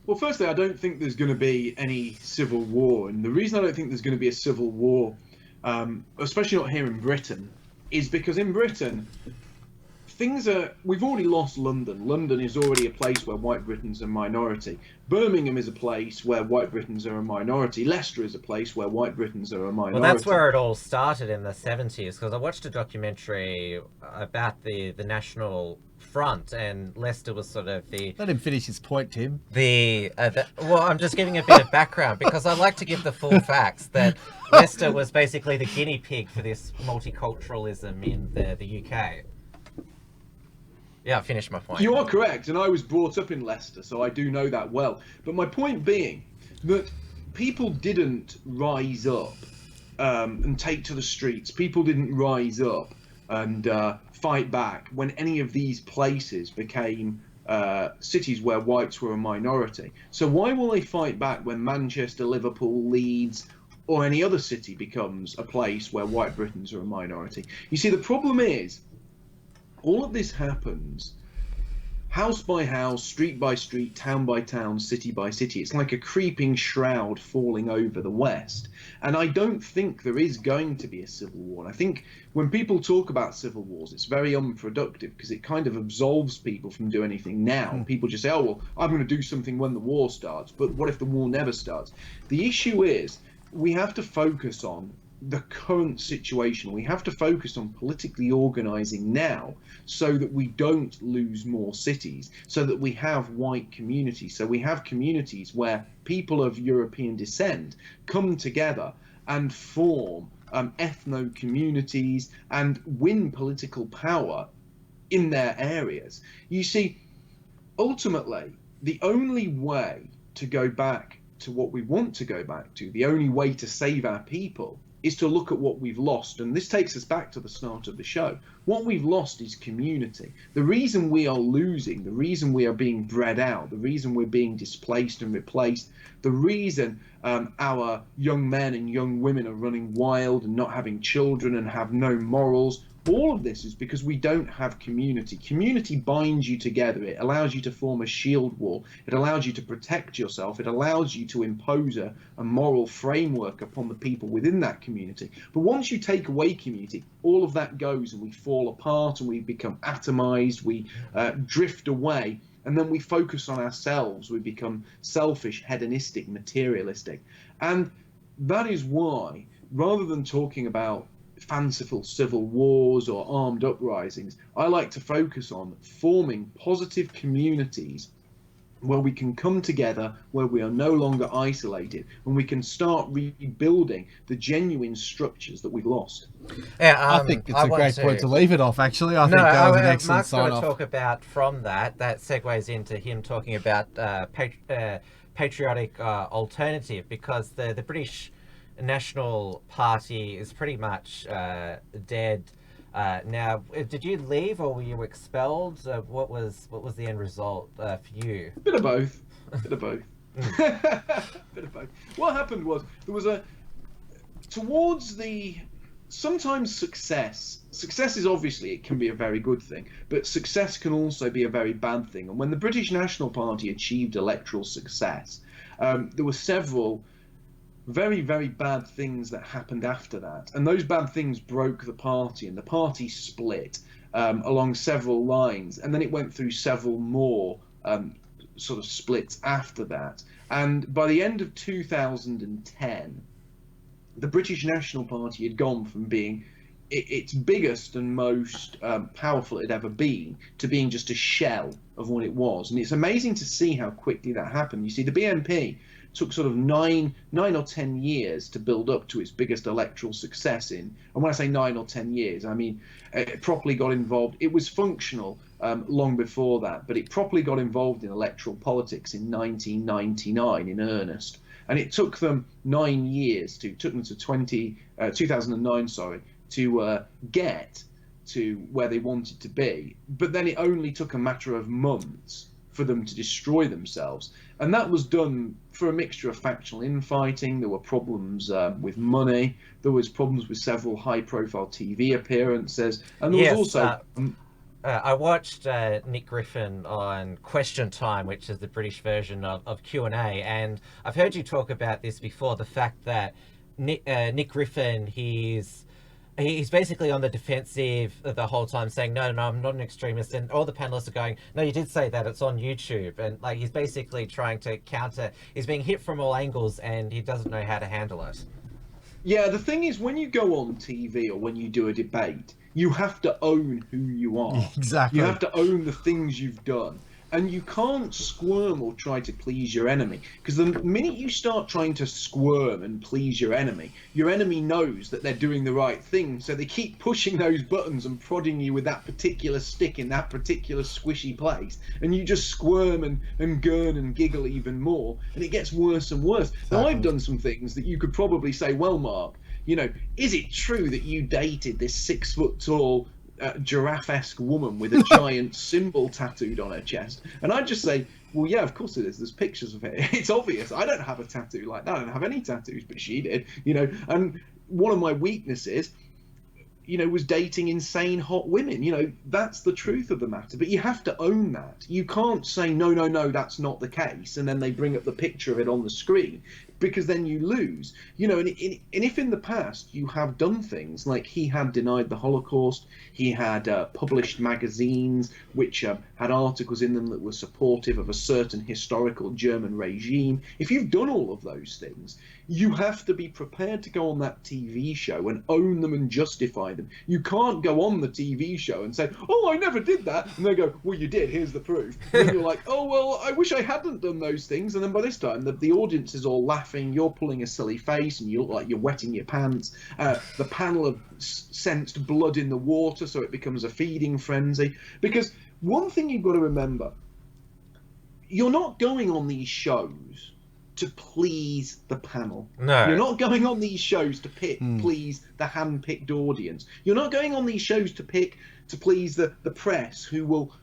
Well, firstly, I don't think there's going to be any civil war. And the reason I don't think there's going to be a civil war, especially not here in Britain, is because in Britain, we've already lost London. London is already a place where white Britons are a minority. Birmingham is a place where white Britons are a minority. Leicester is a place where white Britons are a minority. Well, that's where it all started in the 70s, because I watched a documentary about the National Front, and Leicester was sort of the... Let him finish his point, Tim. Well, I'm just giving a bit of background, because I like to give the full facts, that Leicester was basically the guinea pig for this multiculturalism in the UK. Yeah, I finished my point. You are correct, and I was brought up in Leicester, so I do know that well. But my point being that people didn't rise up and take to the streets. People didn't rise up and fight back when any of these places became cities where whites were a minority. So why will they fight back when Manchester, Liverpool, Leeds, or any other city becomes a place where white Britons are a minority? You see, the problem is, all of this happens house by house, street by street, town by town, city by city. It's like a creeping shroud falling over the West. And I don't think there is going to be a civil war. And I think when people talk about civil wars, it's very unproductive because it kind of absolves people from doing anything now. People just say, oh, well, I'm going to do something when the war starts. But what if the war never starts? The issue is we have to focus on the current situation. We have to focus on politically organising now so that we don't lose more cities, so that we have white communities, so we have communities where people of European descent come together and form ethno communities and win political power in their areas. You see, ultimately, the only way to go back to what we want to go back to, the only way to save our people, is to look at what we've lost. And this takes us back to the start of the show. What we've lost is community. The reason we are losing, the reason we are being bred out, the reason we're being displaced and replaced, the reason our young men and young women are running wild and not having children and have no morals, all of this is because we don't have community. Community binds you together. It allows you to form a shield wall. It allows you to protect yourself. It allows you to impose a moral framework upon the people within that community. But once you take away community, all of that goes and we fall apart and we become atomized, we drift away, and then we focus on ourselves. We become selfish, hedonistic, materialistic. And that is why, rather than talking about fanciful civil wars or armed uprisings, I like to focus on forming positive communities where we can come together, where we are no longer isolated, and we can start rebuilding the genuine structures that we've lost. Yeah, I think it's a great point to leave it off, actually. I think that was an excellent sign-off. Mark's going to talk about, from that segues into him talking about Patriotic Alternative, because the British National Party is pretty much dead now. Did you leave or were you expelled? What was the end result for you? Bit of both. Bit of both. Bit of both. What happened was there was sometimes success is obviously, it can be a very good thing, but success can also be a very bad thing. And when the British National Party achieved electoral success, there were several very, very bad things that happened after that. And those bad things broke the party, and the party split along several lines. And then it went through several more sort of splits after that. And by the end of 2010, the British National Party had gone from being its biggest and most powerful it had ever been to being just a shell of what it was. And it's amazing to see how quickly that happened. You see, the BNP took sort of nine or 10 years to build up to its biggest electoral success in. And when I say 9 or 10 years, I mean it properly got involved. It was functional long before that, but it properly got involved in electoral politics in 1999 in earnest. And it took them 9 years to, took them to 2009, sorry, to get to where they wanted to be. But then it only took a matter of months for them to destroy themselves. And that was done for a mixture of factional infighting. There were problems with money. There was problems with several high-profile TV appearances. And there was also... I watched Nick Griffin on Question Time, which is the British version of Q&A, and I've heard you talk about this before, the fact that Nick Griffin, he's basically on the defensive the whole time, saying, no, I'm not an extremist, and all the panelists are going, no, you did say that, it's on YouTube, and like he's basically trying to counter, he's being hit from all angles, and he doesn't know how to handle it. Yeah, the thing is, when you go on TV or when you do a debate, you have to own who you are. Exactly. You have to own the things you've done. And you can't squirm or try to please your enemy. Because the minute you start trying to squirm and please your enemy knows that they're doing the right thing. So they keep pushing those buttons and prodding you with that particular stick in that particular squishy place. And you just squirm and gurn and giggle even more. And it gets worse and worse. Exactly. Now, I've done some things that you could probably say, well, Mark, you know, is it true that you dated this 6 foot tall giraffe-esque woman with a giant symbol tattooed on her chest? And I'd just say, well, yeah, of course it is. There's pictures of it. It's obvious. I don't have a tattoo like that. I don't have any tattoos, but she did, you know. And one of my weaknesses, you know, was dating insane hot women. You know, that's the truth of the matter. But you have to own that. You can't say, no, that's not the case. And then they bring up the picture of it on the screen, because then you lose. You know, and if in the past you have done things like he had denied the Holocaust, he had published magazines which had articles in them that were supportive of a certain historical German regime, if you've done all of those things, you have to be prepared to go on that TV show and own them and justify them. You can't go on the TV show and say, oh, I never did that. And they go, well, you did. Here's the proof. And then you're like, oh, well, I wish I hadn't done those things. And then by this time, the audience is all laughing. You're pulling a silly face and you look like you're wetting your pants. The panel have sensed blood in the water, so it becomes a feeding frenzy. Because one thing you've got to remember, you're not going on these shows to please the panel. No. You're not going on these shows to please the hand-picked audience. You're not going on these shows to please the press, who will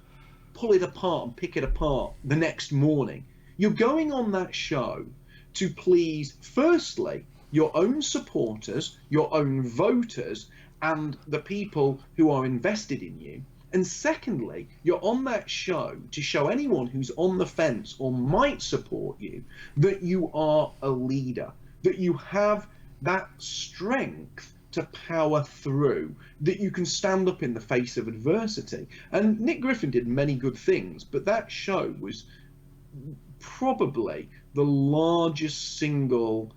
pull it apart and pick it apart the next morning. You're going on that show to please, firstly, your own supporters, your own voters, and the people who are invested in you. And secondly, you're on that show to show anyone who's on the fence or might support you that you are a leader, that you have that strength to power through, that you can stand up in the face of adversity. And Nick Griffin did many good things, but that show was probably the largest single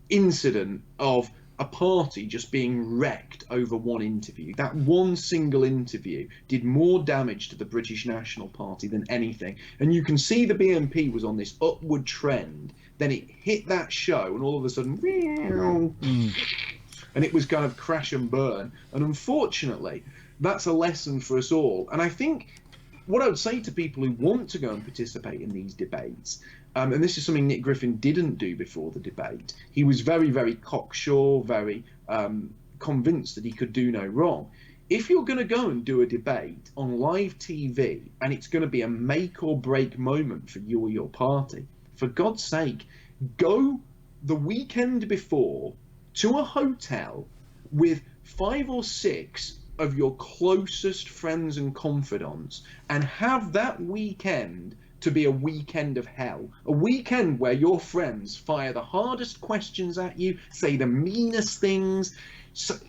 incident of a party just being wrecked over one interview. That one single interview did more damage to the British National Party than anything. And you can see the BNP was on this upward trend. Then it hit that show, and all of a sudden, and it was kind of crash and burn. And unfortunately, that's a lesson for us all. And I think what I would say to people who want to go and participate in these debates, and this is something Nick Griffin didn't do before the debate. He was very, very cocksure, very convinced that he could do no wrong. If you're going to go and do a debate on live TV, and it's going to be a make or break moment for you or your party, for God's sake, go the weekend before to a hotel with 5 or 6 of your closest friends and confidants, and have that weekend to be a weekend of hell, a weekend where your friends fire the hardest questions at you, say the meanest things,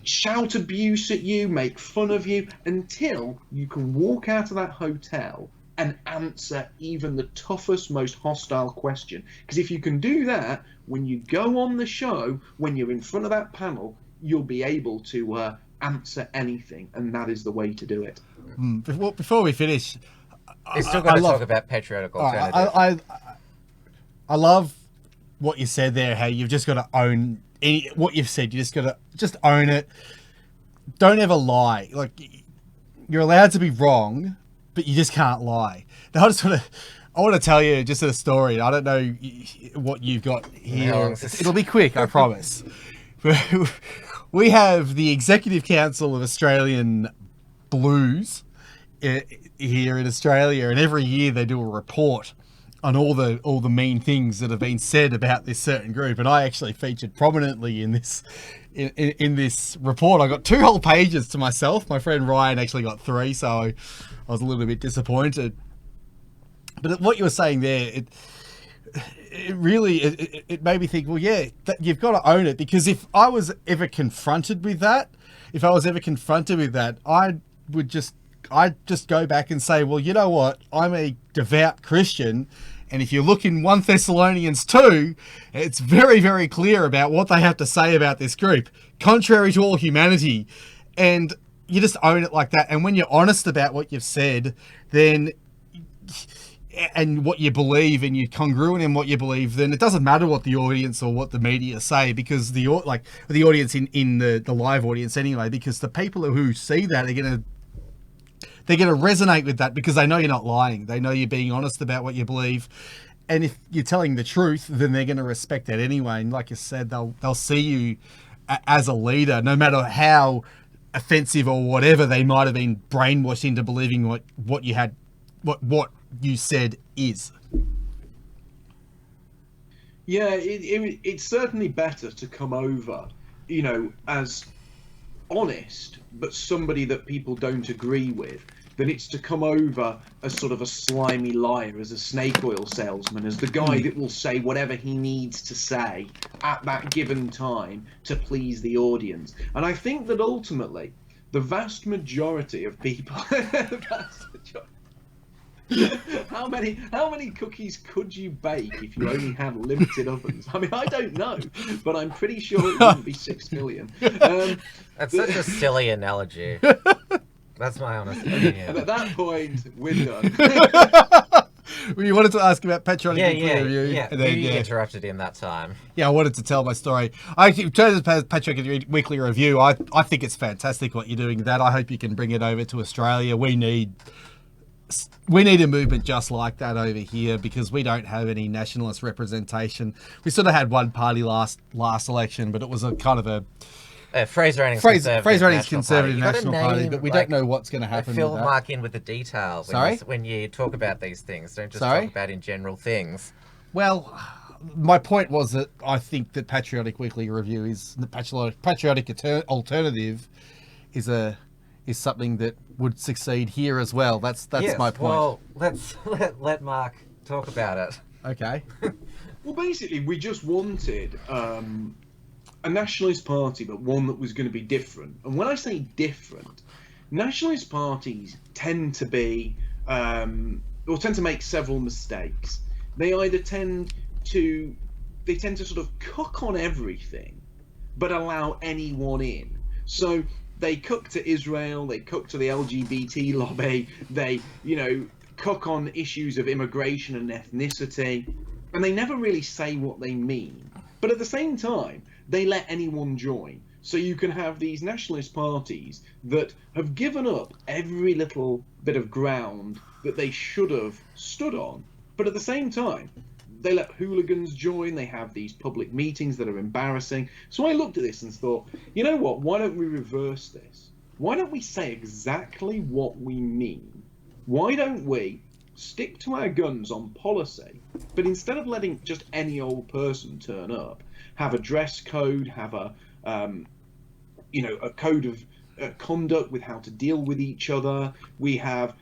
shout abuse at you, make fun of you, until you can walk out of that hotel and answer even the toughest, most hostile question. Because if you can do that, when you go on the show, when you're in front of that panel, you'll be able to answer anything, and that is the way to do it. Before we finish, You're still got to talk about Patriotic Alternative. I love what you said there, how you've just got to own what you've said. You just got to just own it. Don't ever lie. Like, you're allowed to be wrong, but you just can't lie. Now, I want to tell you just a story. I don't know what you've got here. It'll be quick, I promise. We have the Executive Council of Australian Blues here in Australia, and every year they do a report on all the mean things that have been said about this certain group, and I actually featured prominently in this report. I got 2 whole pages to myself. My friend Ryan actually got 3, so I was a little bit disappointed. But what you were saying there, it really made me think, well, yeah, you've got to own it, because if I was ever confronted with that, I'd just go back and say, well, you know what? I'm a devout Christian, and if you look in 1 Thessalonians 2, it's very, very clear about what they have to say about this group, contrary to all humanity. And you just own it like that. And when you're honest about what you've said, then, and what you believe, and you're congruent in what you believe, then it doesn't matter what the audience or what the media say, because the audience in the live audience anyway, because the people who see that they're going to resonate with that, because they know you're not lying. They know you're being honest about what you believe. And if you're telling the truth, then they're going to respect that anyway. And like you said, they'll see you as a leader, no matter how offensive or whatever they might have been brainwashed into believing what you said is. Yeah, it's certainly better to come over, as honest, but somebody that people don't agree with, than it's to come over as sort of a slimy liar, as a snake oil salesman, as the guy that will say whatever he needs to say at that given time to please the audience. And I think that ultimately, the vast majority of people, how many cookies could you bake if you only had limited ovens? I mean, I don't know, but I'm pretty sure it wouldn't be 6 million. That's such a silly analogy. That's my honest opinion. And at that point, we're done. Well, you wanted to ask about Patriotic Review. Yeah. And then, you interrupted in that time. Yeah, I wanted to tell my story. In terms of Patriotic Weekly Review, I think it's fantastic what you're doing with that. I hope you can bring it over to Australia. We need a movement just like that over here, because we don't have any nationalist representation. We sort of had one party last election, but it was a kind of a Fraser Anning's Conservative National Party, but we don't know what's going to happen. Fill Mark in with the detail when you talk about these things. Don't just talk about in general things. Well, my point was that I think that Patriotic Weekly Review is the Patriotic Alternative is something that would succeed here as well. That's my point. Well, let's let Mark talk about it. Okay. Well, basically, we just wanted a nationalist party, but one that was going to be different. And when I say different, nationalist parties tend to be, or tend to make several mistakes. They either tend to sort of cook on everything, but allow anyone in. So they cook to Israel, they cook to the LGBT lobby, they, cook on issues of immigration and ethnicity, and they never really say what they mean. But at the same time, they let anyone join. So you can have these nationalist parties that have given up every little bit of ground that they should have stood on. But at the same time, they let hooligans join. They have these public meetings that are embarrassing. So I looked at this and thought, you know what? Why don't we reverse this? Why don't we say exactly what we mean? Why don't we stick to our guns on policy, but instead of letting just any old person turn up, have a dress code, have a code of conduct with how to deal with each other. We have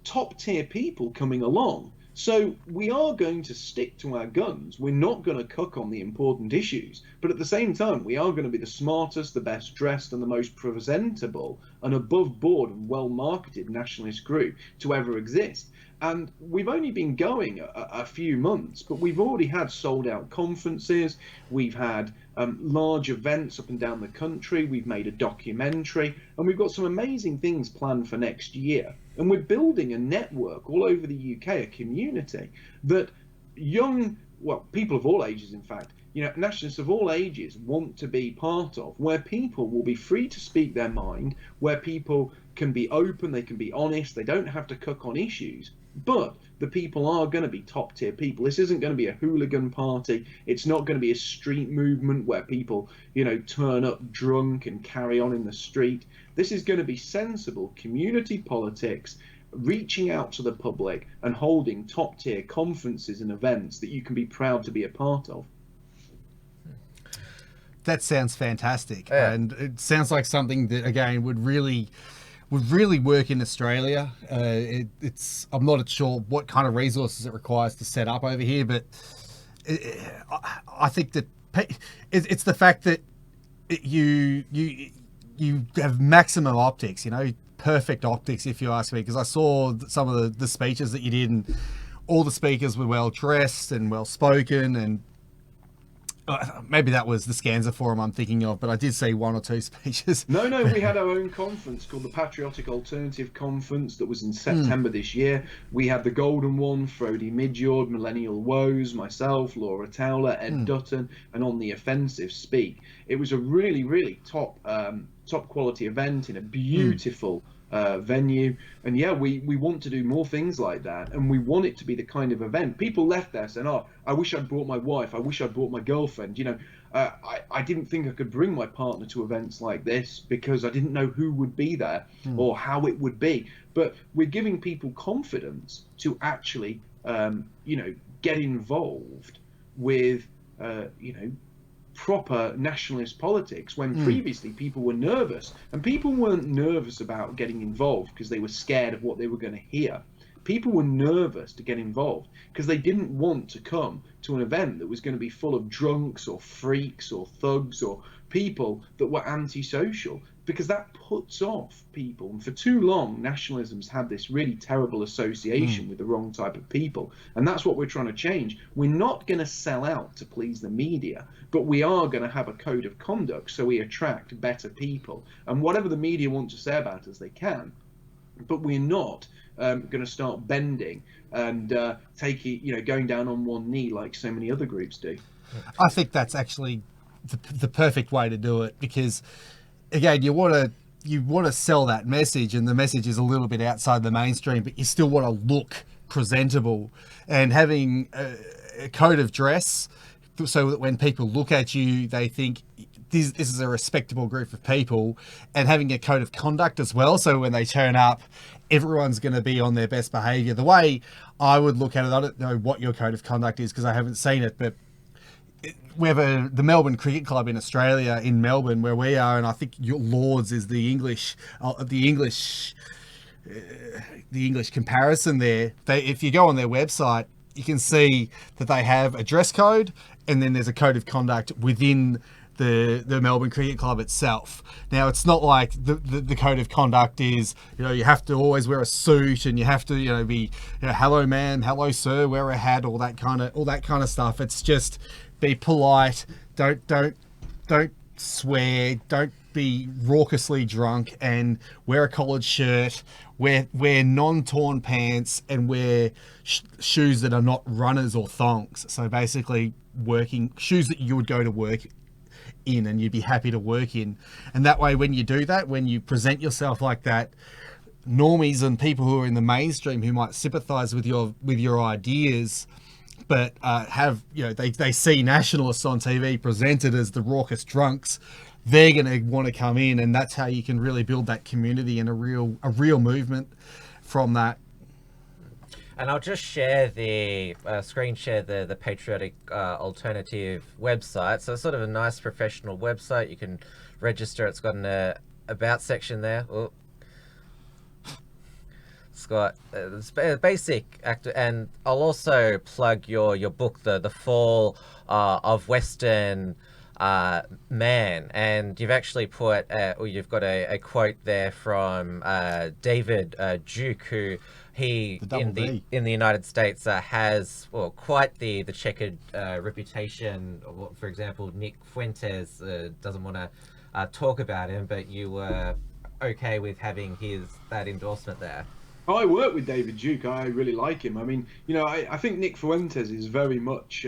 top tier people coming along So we are going to stick to our guns. We're not going to cuck on the important issues. But at the same time, we are going to be the smartest, the best dressed, and the most presentable and above board and well marketed nationalist group to ever exist. And we've only been going a few months, but we've already had sold out conferences. We've had large events up and down the country. We've made a documentary, and we've got some amazing things planned for next year. And we're building a network all over the UK, a community that people of all ages, in fact, nationalists of all ages want to be part of, where people will be free to speak their mind, where people can be open, they can be honest, they don't have to cook on issues. But the people are going to be top tier people. This isn't going to be a hooligan party. It's not going to be a street movement where people, turn up drunk and carry on in the street. This is going to be sensible community politics, reaching out to the public and holding top tier conferences and events that you can be proud to be a part of. That sounds fantastic. Yeah. And it sounds like something that, again, would really work in Australia. I'm not sure what kind of resources it requires to set up over here, but I think that it's the fact that you have maximum optics, perfect optics, if you ask me, because I saw some of the speeches that you did, and all the speakers were well dressed and well spoken, and maybe that was the Scanza Forum I'm thinking of, but I did see one or two speeches. No, we had our own conference called the Patriotic Alternative Conference that was in September this year. We had the golden one, Frody Midjord, Millennial Woes, myself, Laura Towler, Ed Dutton, and On the Offensive speak. It was a really, really top quality event in a beautiful venue, and we want to do more things like that, and we want it to be the kind of event people left there saying, I wish I'd brought my wife, I wish I'd brought my girlfriend. I didn't think I could bring my partner to events like this because I didn't know who would be there or how it would be. But we're giving people confidence to actually get involved with proper nationalist politics, when previously people were nervous, and people weren't nervous about getting involved because they were scared of what they were going to hear. People were nervous to get involved because they didn't want to come to an event that was going to be full of drunks or freaks or thugs or people that were antisocial, because that puts off people. And for too long, nationalism's had this really terrible association with the wrong type of people, and that's what we're trying to change. We're not going to sell out to please the media, but we are going to have a code of conduct so we attract better people, and whatever the media want to say about us, they can, but we're not going to start bending and going down on one knee like so many other groups do. I think that's actually the perfect way to do it, because again, you want to sell that message, and the message is a little bit outside the mainstream, but you still want to look presentable, and having a code of dress so that when people look at you, they think this is a respectable group of people, and having a code of conduct as well, so when they turn up, everyone's going to be on their best behaviour. The way I would look at it, I don't know what your code of conduct is because I haven't seen it, but we have the Melbourne Cricket Club in Australia, in Melbourne, where we are, and I think your Lords is the English comparison there. If you go on their website, you can see that they have a dress code, and then there's a code of conduct within the Melbourne Cricket Club itself. Now, it's not like the code of conduct is, you have to always wear a suit, and you have to, be, hello ma'am, hello sir, wear a hat, all that kind of stuff. It's just be polite, don't swear, don't be raucously drunk, and wear a collared shirt, wear non-torn pants, and wear shoes that are not runners or thongs. So basically shoes that you would go to work in and you'd be happy to work in. And that way, when you do that, when you present yourself like that, normies and people who are in the mainstream who might sympathize with your ideas, but they see nationalists on TV presented as the raucous drunks, they're going to want to come in, and that's how you can really build that community and a real movement from that. And I'll just share screen share the Patriotic Alternative website. So it's sort of a nice professional website. You can register. It's got an about section there. Oh. It's got basic act, and I'll also plug your book, the Fall of Western Man, and you've actually put or you've got a quote there from David Duke, who he in the United States has quite the checkered reputation. For example, Nick Fuentes doesn't want to talk about him, but you were okay with having that endorsement there. I work with David Duke. I really like him. I mean, I think Nick Fuentes is very much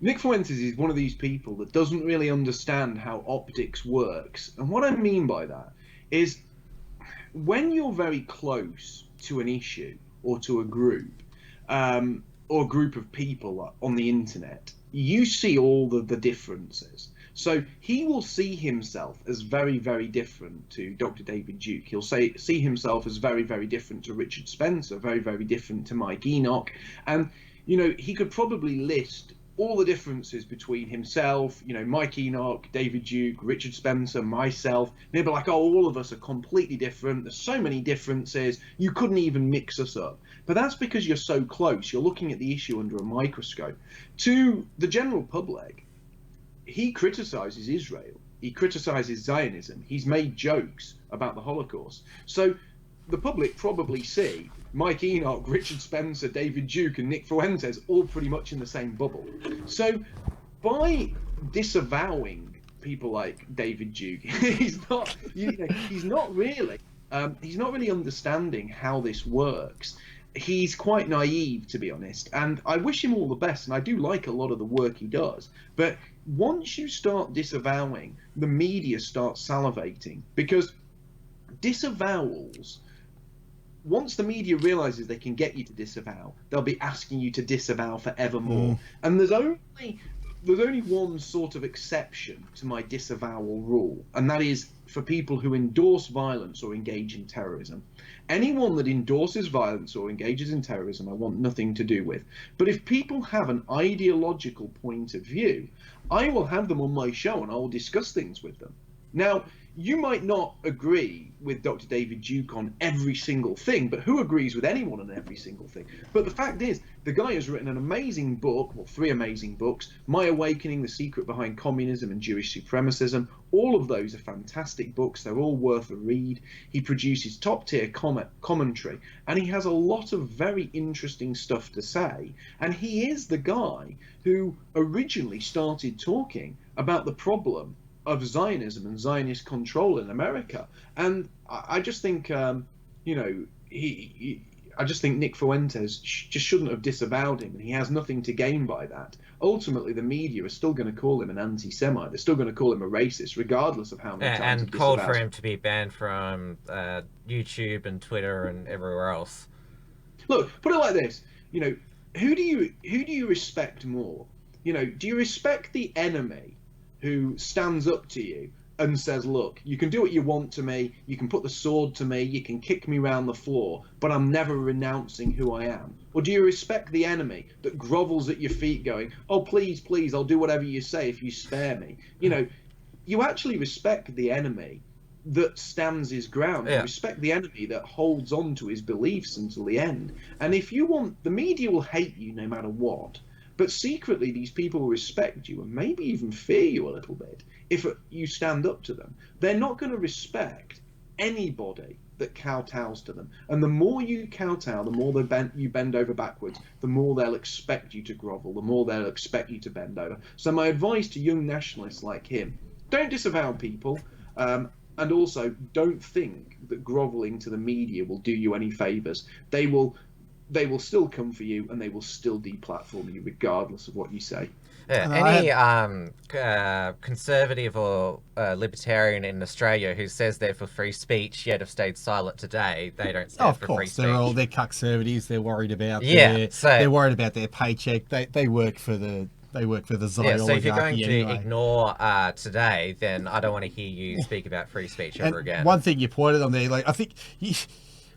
Nick Fuentes is one of these people that doesn't really understand how optics works. And what I mean by that is when you're very close to an issue or to a group or a group of people on the internet, you see all the differences. So he will see himself as very, very different to Dr. David Duke. He'll see himself as very, very different to Richard Spencer, very, very different to Mike Enoch. And, he could probably list all the differences between himself, Mike Enoch, David Duke, Richard Spencer, myself. And he'll be like, oh, all of us are completely different. There's so many differences. You couldn't even mix us up. But that's because you're so close. You're looking at the issue under a microscope. To the general public, he criticizes Israel. He criticizes Zionism. He's made jokes about the Holocaust. So the public probably see Mike Enoch, Richard Spencer, David Duke, and Nick Fuentes all pretty much in the same bubble. So by disavowing people like David Duke, he's not really understanding how this works. He's quite naive, to be honest, and I wish him all the best, and I do like a lot of the work he does. But once you start disavowing, the media starts salivating, because disavowals, once the media realizes they can get you to disavow, they'll be asking you to disavow forevermore. And there's only one sort of exception to my disavowal rule, and that is for people who endorse violence or engage in terrorism. Anyone that endorses violence or engages in terrorism, I want nothing to do with. But if people have an ideological point of view, I will have them on my show and I will discuss things with them. Now, you might not agree with Dr. David Duke on every single thing, but who agrees with anyone on every single thing? But the fact is, the guy has written an amazing book, well, 3 amazing books: My Awakening, The Secret Behind Communism and Jewish Supremacism. All of those are fantastic books. They're all worth a read. He produces top-tier commentary, and he has a lot of very interesting stuff to say. And he is the guy who originally started talking about the problem of Zionism and Zionist control in America. And I just think, I just think Nick Fuentes just shouldn't have disavowed him, and he has nothing to gain by that. Ultimately, the media are still going to call him an anti-Semite. They're still going to call him a racist, regardless of how many times. And called for him to be banned from YouTube and Twitter and everywhere else. Look, put it like this: who do you respect more? Do you respect the enemy who stands up to you and says, look, you can do what you want to me, you can put the sword to me, you can kick me around the floor, but I'm never renouncing who I am? Or do you respect the enemy that grovels at your feet going, oh, please, please, I'll do whatever you say if you spare me? You actually respect the enemy that stands his ground. You respect the enemy that holds on to his beliefs until the end. And if you want, the media will hate you no matter what. But secretly, these people will respect you and maybe even fear you a little bit if you stand up to them. They're not going to respect anybody that kowtows to them. And the more you kowtow, the more you bend over backwards, the more they'll expect you to grovel, the more they'll expect you to bend over. So my advice to young nationalists like him: don't disavow people, and also don't think that groveling to the media will do you any favors. They will still come for you, and they will still deplatform you regardless of what you say. Any conservative or libertarian in Australia who says they're for free speech yet have stayed silent today, they don't stand for free speech. They're conservatives. They're worried about they're worried about their paycheck. They work for the Zion oligarchy. So if you're going to anyway. ignore today, then I don't want to hear you speak about free speech ever again. One thing you pointed on there, I think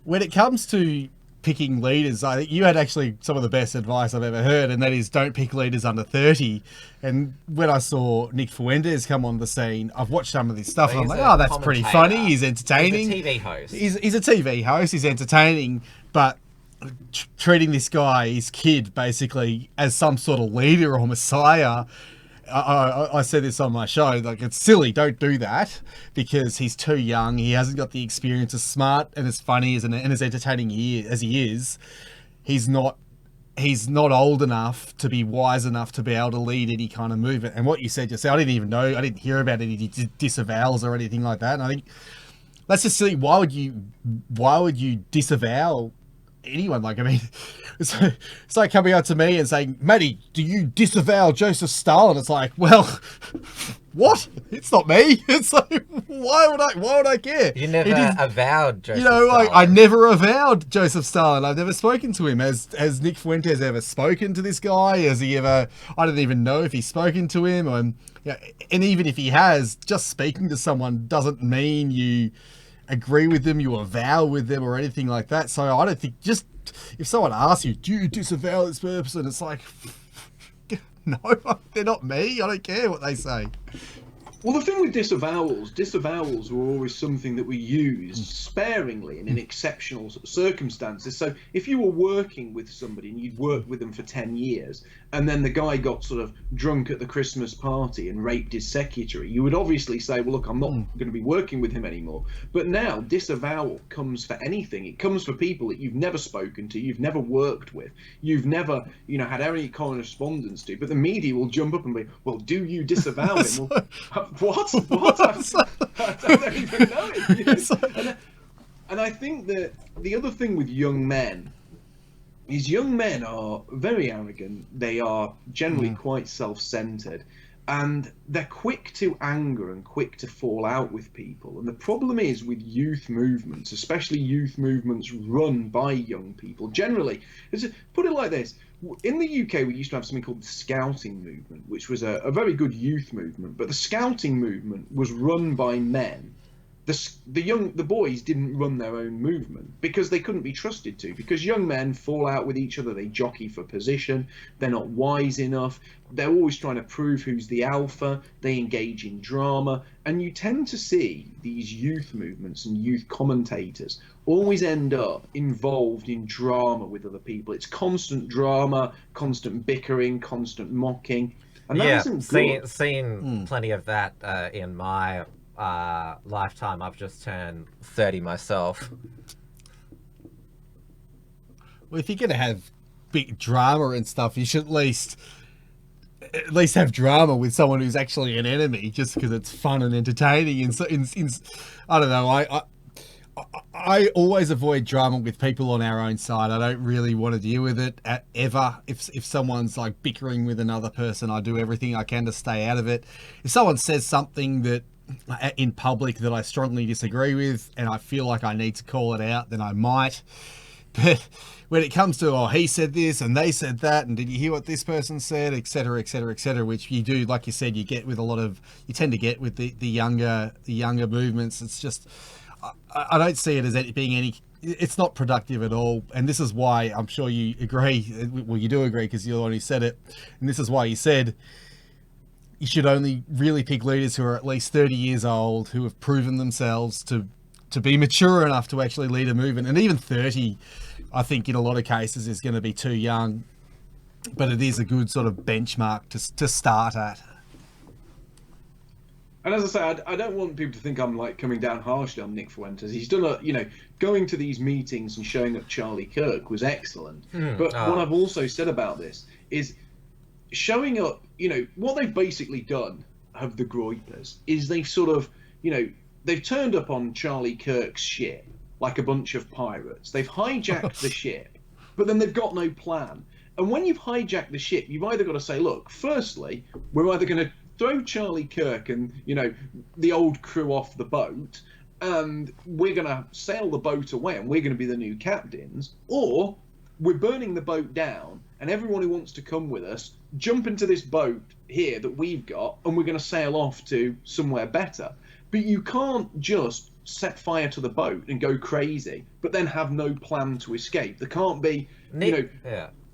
when it comes to picking leaders, I think you had actually some of the best advice I've ever heard, and that is don't pick leaders under 30. And when I saw Nick Fuentes come on the scene, I've watched some of this stuff, and I'm like, oh, that's pretty funny. He's entertaining. He's a TV host. He's a TV host. He's entertaining, but treating this guy, his kid, basically as some sort of leader or messiah. I said this on my show, like, it's silly, don't do that, because he's too young, he hasn't got the experience. As smart and as funny and as entertaining as he is, he's not old enough to be wise enough to be able to lead any kind of movement. And what you said yourself, I didn't hear about any disavowals or anything like that, and I think that's just silly. Why would you disavow anyone? Like, I mean, it's like coming out to me and saying, Matty, do you disavow Joseph Stalin? It's like, well, what? It's not me. It's like, why would I care? You never avowed Joseph Stalin. I never avowed Joseph Stalin. I've never spoken to him. Has Nick Fuentes ever spoken to this guy? Has he ever? I don't even know if he's spoken to him. And even if he has, just speaking to someone doesn't mean you agree with them, you avow with them, or anything like that. So I don't think, just if someone asks you, do you disavow this person, it's like, no, they're not me. I don't care what they say. Well, the thing with disavowals were always something that we used sparingly and in exceptional circumstances. So if you were working with somebody and you'd worked with them for 10 years, and then the guy got sort of drunk at the Christmas party and raped his secretary, you would obviously say, well, look, I'm not going to be working with him anymore. But now disavowal comes for anything. It comes for people that you've never spoken to, you've never worked with, you've never, had any correspondence to. But the media will jump up and be, well, do you disavow him? Well, what? I don't even know it. And I think that the other thing with young men is young men are very arrogant. They are generally quite self-centered, and they're quick to anger and quick to fall out with people. And the problem is with youth movements, especially youth movements run by young people, generally, put it like this. In the UK, we used to have something called the Scouting movement, which was a very good youth movement. But the Scouting movement was run by men. The boys didn't run their own movement because they couldn't be trusted to. Because young men fall out with each other, they jockey for position, they're not wise enough, they're always trying to prove who's the alpha, they engage in drama, and you tend to see these youth movements and youth commentators always end up involved in drama with other people. It's constant drama, constant bickering, constant mocking, and that isn't good. Seen plenty of that in my lifetime. I've just turned 30 myself. Well, if you're going to have big drama and stuff, you should at least have drama with someone who's actually an enemy, just because it's fun and entertaining. And so, I don't know. I always avoid drama with people on our own side. I don't really want to deal with it ever. If someone's like bickering with another person, I do everything I can to stay out of it. If someone says something that in public that I strongly disagree with and I feel like I need to call it out, then I might. But when it comes to, he said this and they said that, and did you hear what this person said, etc., etc., etc., which you do, like you said, you tend to get with the younger movements. It's just, I don't see it as being it's not productive at all. And this is why I'm sure you agree. Well, you do agree because you're the one who said it. And this is why you said you should only really pick leaders who are at least 30 years old, who have proven themselves to be mature enough to actually lead a movement. And even 30, I think in a lot of cases is going to be too young, but it is a good sort of benchmark to start at. And as I say, I don't want people to think I'm like coming down harshly on Nick Fuentes. He's done going to these meetings and showing up Charlie Kirk was excellent. But what I've also said about this is showing up, what they've basically done of the Groypers is they've sort of, they've turned up on Charlie Kirk's ship like a bunch of pirates. They've hijacked the ship, but then they've got no plan. And when you've hijacked the ship, you've either got to say, look, firstly, we're either going to throw Charlie Kirk and, the old crew off the boat, and we're going to sail the boat away and we're going to be the new captains, or we're burning the boat down and everyone who wants to come with us, jump into this boat here that we've got and we're going to sail off to somewhere better. But you can't just set fire to the boat and go crazy, but then have no plan to escape. There can't be, Nick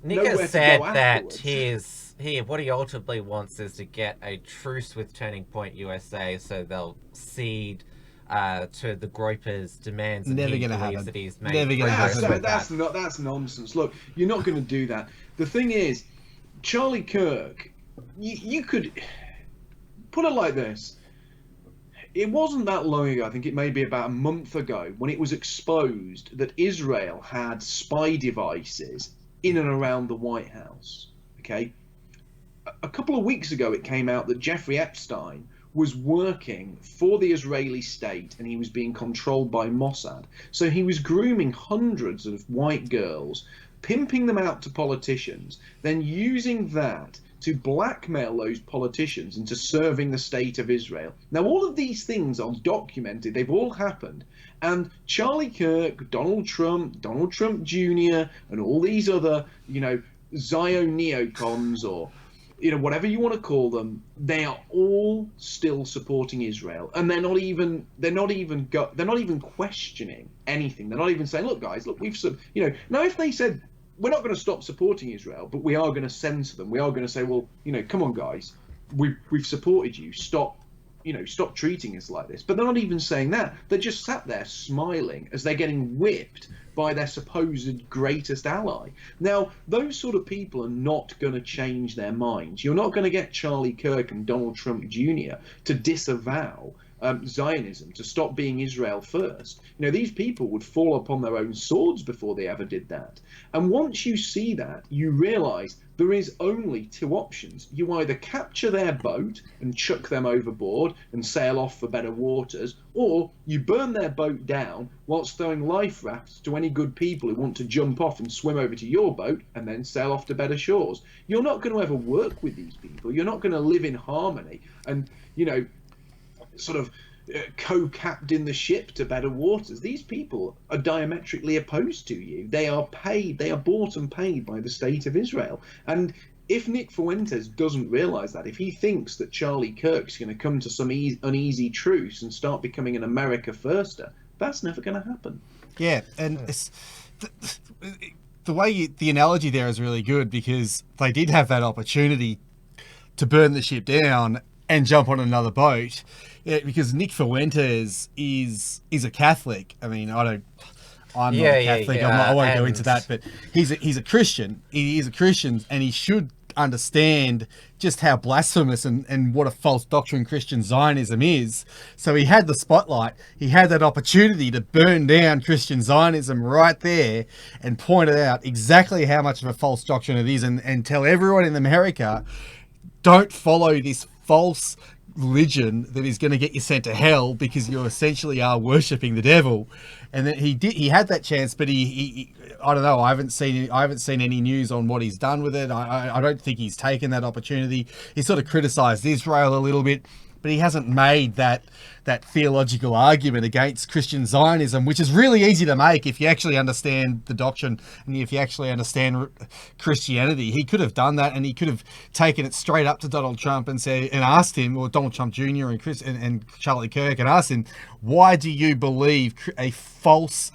nowhere has to said go that afterwards. what he ultimately wants is to get a truce with Turning Point USA, so they'll cede to the Groyper's demands, and Never he gonna believes happen. that he's made Never gonna progress happen. with that. That's nonsense. Look, you're not going to do that. The thing is, Charlie Kirk, you could put it like this. It wasn't that long ago, I think it may be about a month ago, when it was exposed that Israel had spy devices in and around the White House. Okay? A couple of weeks ago, it came out that Jeffrey Epstein was working for the Israeli state and he was being controlled by Mossad. So he was grooming hundreds of white girls, pimping them out to politicians, then using that to blackmail those politicians into serving the state of Israel. Now, all of these things are documented. They've all happened. And Charlie Kirk, Donald Trump Jr., and all these other, Zion neocons, or whatever you want to call them, they are all still supporting Israel, and they're not even questioning anything. They're not even saying, look guys, look, now if they said, we're not going to stop supporting Israel, but we are going to censor them, we are going to say, well, come on guys, we've supported you, stop treating us like this. But they're not even saying that. They're just sat there smiling as they're getting whipped by their supposed greatest ally. Now, those sort of people are not going to change their minds. You're not going to get Charlie Kirk and Donald Trump Jr. to disavow Zionism, to stop being Israel first. These people would fall upon their own swords before they ever did that. And once you see that, you realize there is only two options. You either capture their boat and chuck them overboard and sail off for better waters, or you burn their boat down whilst throwing life rafts to any good people who want to jump off and swim over to your boat and then sail off to better shores. You're not going to ever work with these people. You're not going to live in harmony and, sort of co-captain the ship to better waters. These people are diametrically opposed to you. They are bought and paid by the state of Israel. And if Nick Fuentes doesn't realize that, if he thinks that Charlie Kirk's going to come to some uneasy truce and start becoming an America firster, that's never going to happen. Yeah, and it's, the way the analogy there is really good, because they did have that opportunity to burn the ship down and jump on another boat. Yeah, because Nick Fuentes is a Catholic. I mean, I'm not a Catholic. I won't go into that, but he's a Christian. He is a Christian, and he should understand just how blasphemous and what a false doctrine Christian Zionism is. So he had the spotlight. He had that opportunity to burn down Christian Zionism right there and point out exactly how much of a false doctrine it is, and tell everyone in America, don't follow this false religion that is going to get you sent to hell, because you essentially are worshipping the devil. And then he had that chance, but he I don't know, I haven't seen any news on what he's done with it. I don't think he's taken that opportunity. He sort of criticized Israel a little bit, but he hasn't made that theological argument against Christian Zionism, which is really easy to make if you actually understand the doctrine and if you actually understand Christianity. He could have done that, and he could have taken it straight up to Donald Trump and asked him, or Donald Trump Jr. and Charlie Kirk, and asked him, why do you believe a false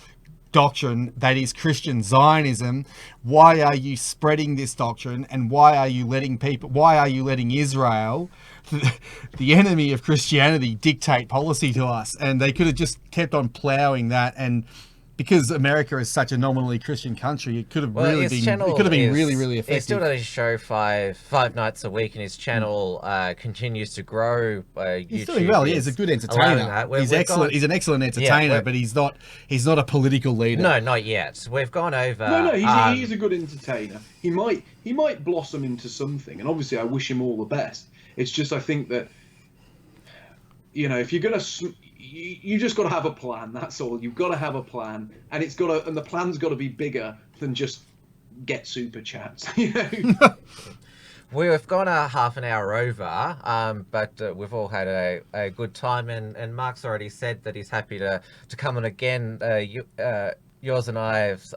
doctrine that is Christian Zionism? Why are you spreading this doctrine, and why are you letting Israel, the enemy of Christianity, dictate policy to us? And they could have just kept on ploughing that, and because America is such a nominally Christian country, it could have really been really effective. He still does his show five nights a week, and his channel continues to grow. He's doing well. He's a good entertainer. He's excellent. He's an excellent entertainer, but he's not a political leader. No, not yet. We've gone over. No, he's a good entertainer. He might blossom into something, and obviously I wish him all the best. It's just, I think that, if you're gonna, you just got to have a plan. That's all. You've got to have a plan, and the plan's got to be bigger than just get super chats. We've gone a half an hour over, but we've all had a good time, and Mark's already said that he's happy to come on again. yours and I's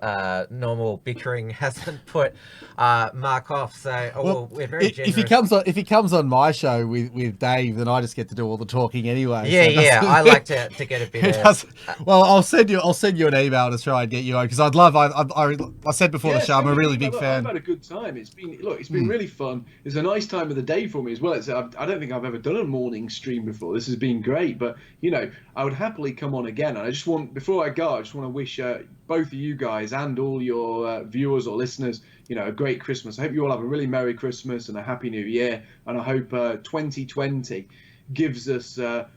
normal bickering hasn't put Mark off. So we're very generous. If he comes on my show with Dave, then I just get to do all the talking anyway. Yeah, I like to get a bit of... Well, I'll send you an email to try and get you on, because I'd love. I said before the show, I'm a really big fan. I've had a good time. It's been really fun. It's a nice time of the day for me as well. I don't think I've ever done a morning stream before. This has been great, but I would happily come on again. And I just want, before I go, I just want to wish both of you guys and all your viewers or listeners, a great Christmas. I hope you all have a really Merry Christmas and a Happy New Year. And I hope 2020 gives us a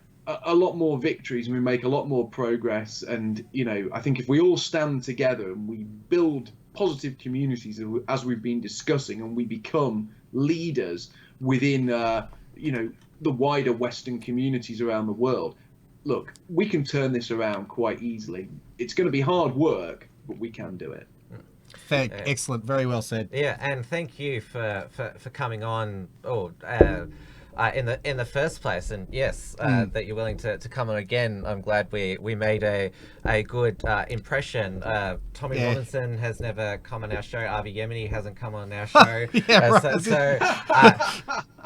lot more victories and we make a lot more progress. And, I think if we all stand together and we build positive communities as we've been discussing, and we become leaders within, the wider Western communities around the world, look, we can turn this around quite easily. It's going to be hard work, but we can do it. Excellent. Very well said. Yeah, and thank you for coming on in the first place. And yes, that you're willing to come on again. I'm glad we made a good impression. Tommy Robinson has never come on our show. Avi Yemeni hasn't come on our show.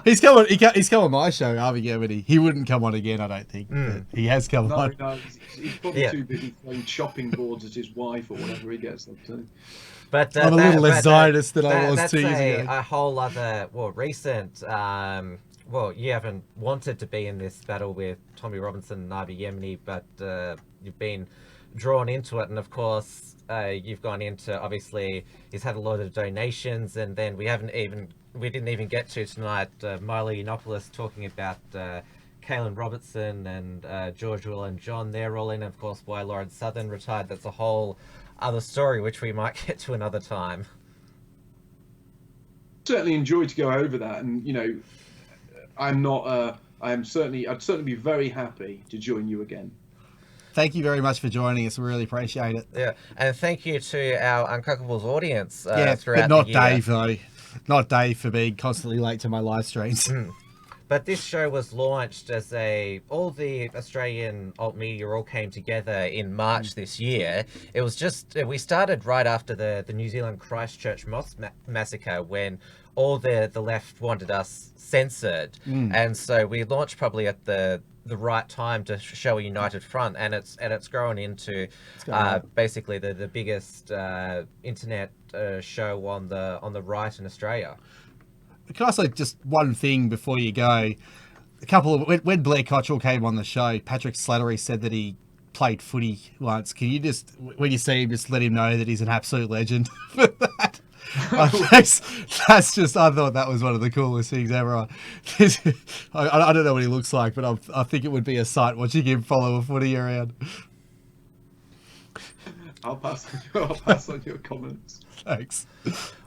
He's come on my show, Avi Yemeni. He wouldn't come on again, I don't think. He has come on. No, he's probably too busy playing chopping boards at his wife or whatever he gets up to. But I'm a little less Zionist than I was 2 years ago. A whole other, recent... you haven't wanted to be in this battle with Tommy Robinson and Avi Yemeni, but you've been drawn into it. And of course, you've gone into, obviously, he's had a lot of donations. And then we didn't even get to tonight, Milo Yiannopoulos talking about Kaylin Robertson and George Will and John. They're all in, of course, why Lawrence Southern retired. That's a whole other story, which we might get to another time. Certainly enjoyed to go over that. And, I'd certainly be very happy to join you again. Thank you very much for joining us. We really appreciate it. Yeah, and thank you to our Uncuckables audience throughout but not the year. Dave, though. Not Dave for being constantly late to my live streams. But this show was launched as all the Australian alt media all came together in March this year. It was just, we started right after the New Zealand Christchurch mosque massacre, when all the left wanted us censored. And so we launched probably at the right time to show a united front, and it's grown into basically the biggest internet show on the right in Australia. Can I say just one thing before you go? When Blair Cottrell came on the show, Patrick Slattery said that he played footy once. Can you just, when you see him, just let him know that he's an absolute legend for that? That's just, I thought that was one of the coolest things ever. I don't know what he looks like, but I think it would be a sight watching him follow a footy around. I'll pass on your comments. Thanks.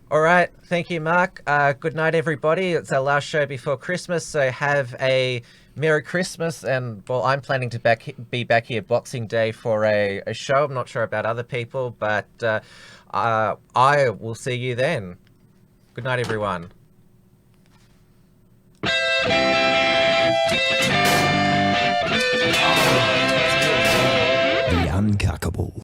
All right. Thank you, Mark. Good night, everybody. It's our last show before Christmas, so have a Merry Christmas. And, well, I'm planning to be back here Boxing Day for a show. I'm not sure about other people, but I will see you then. Good night, everyone.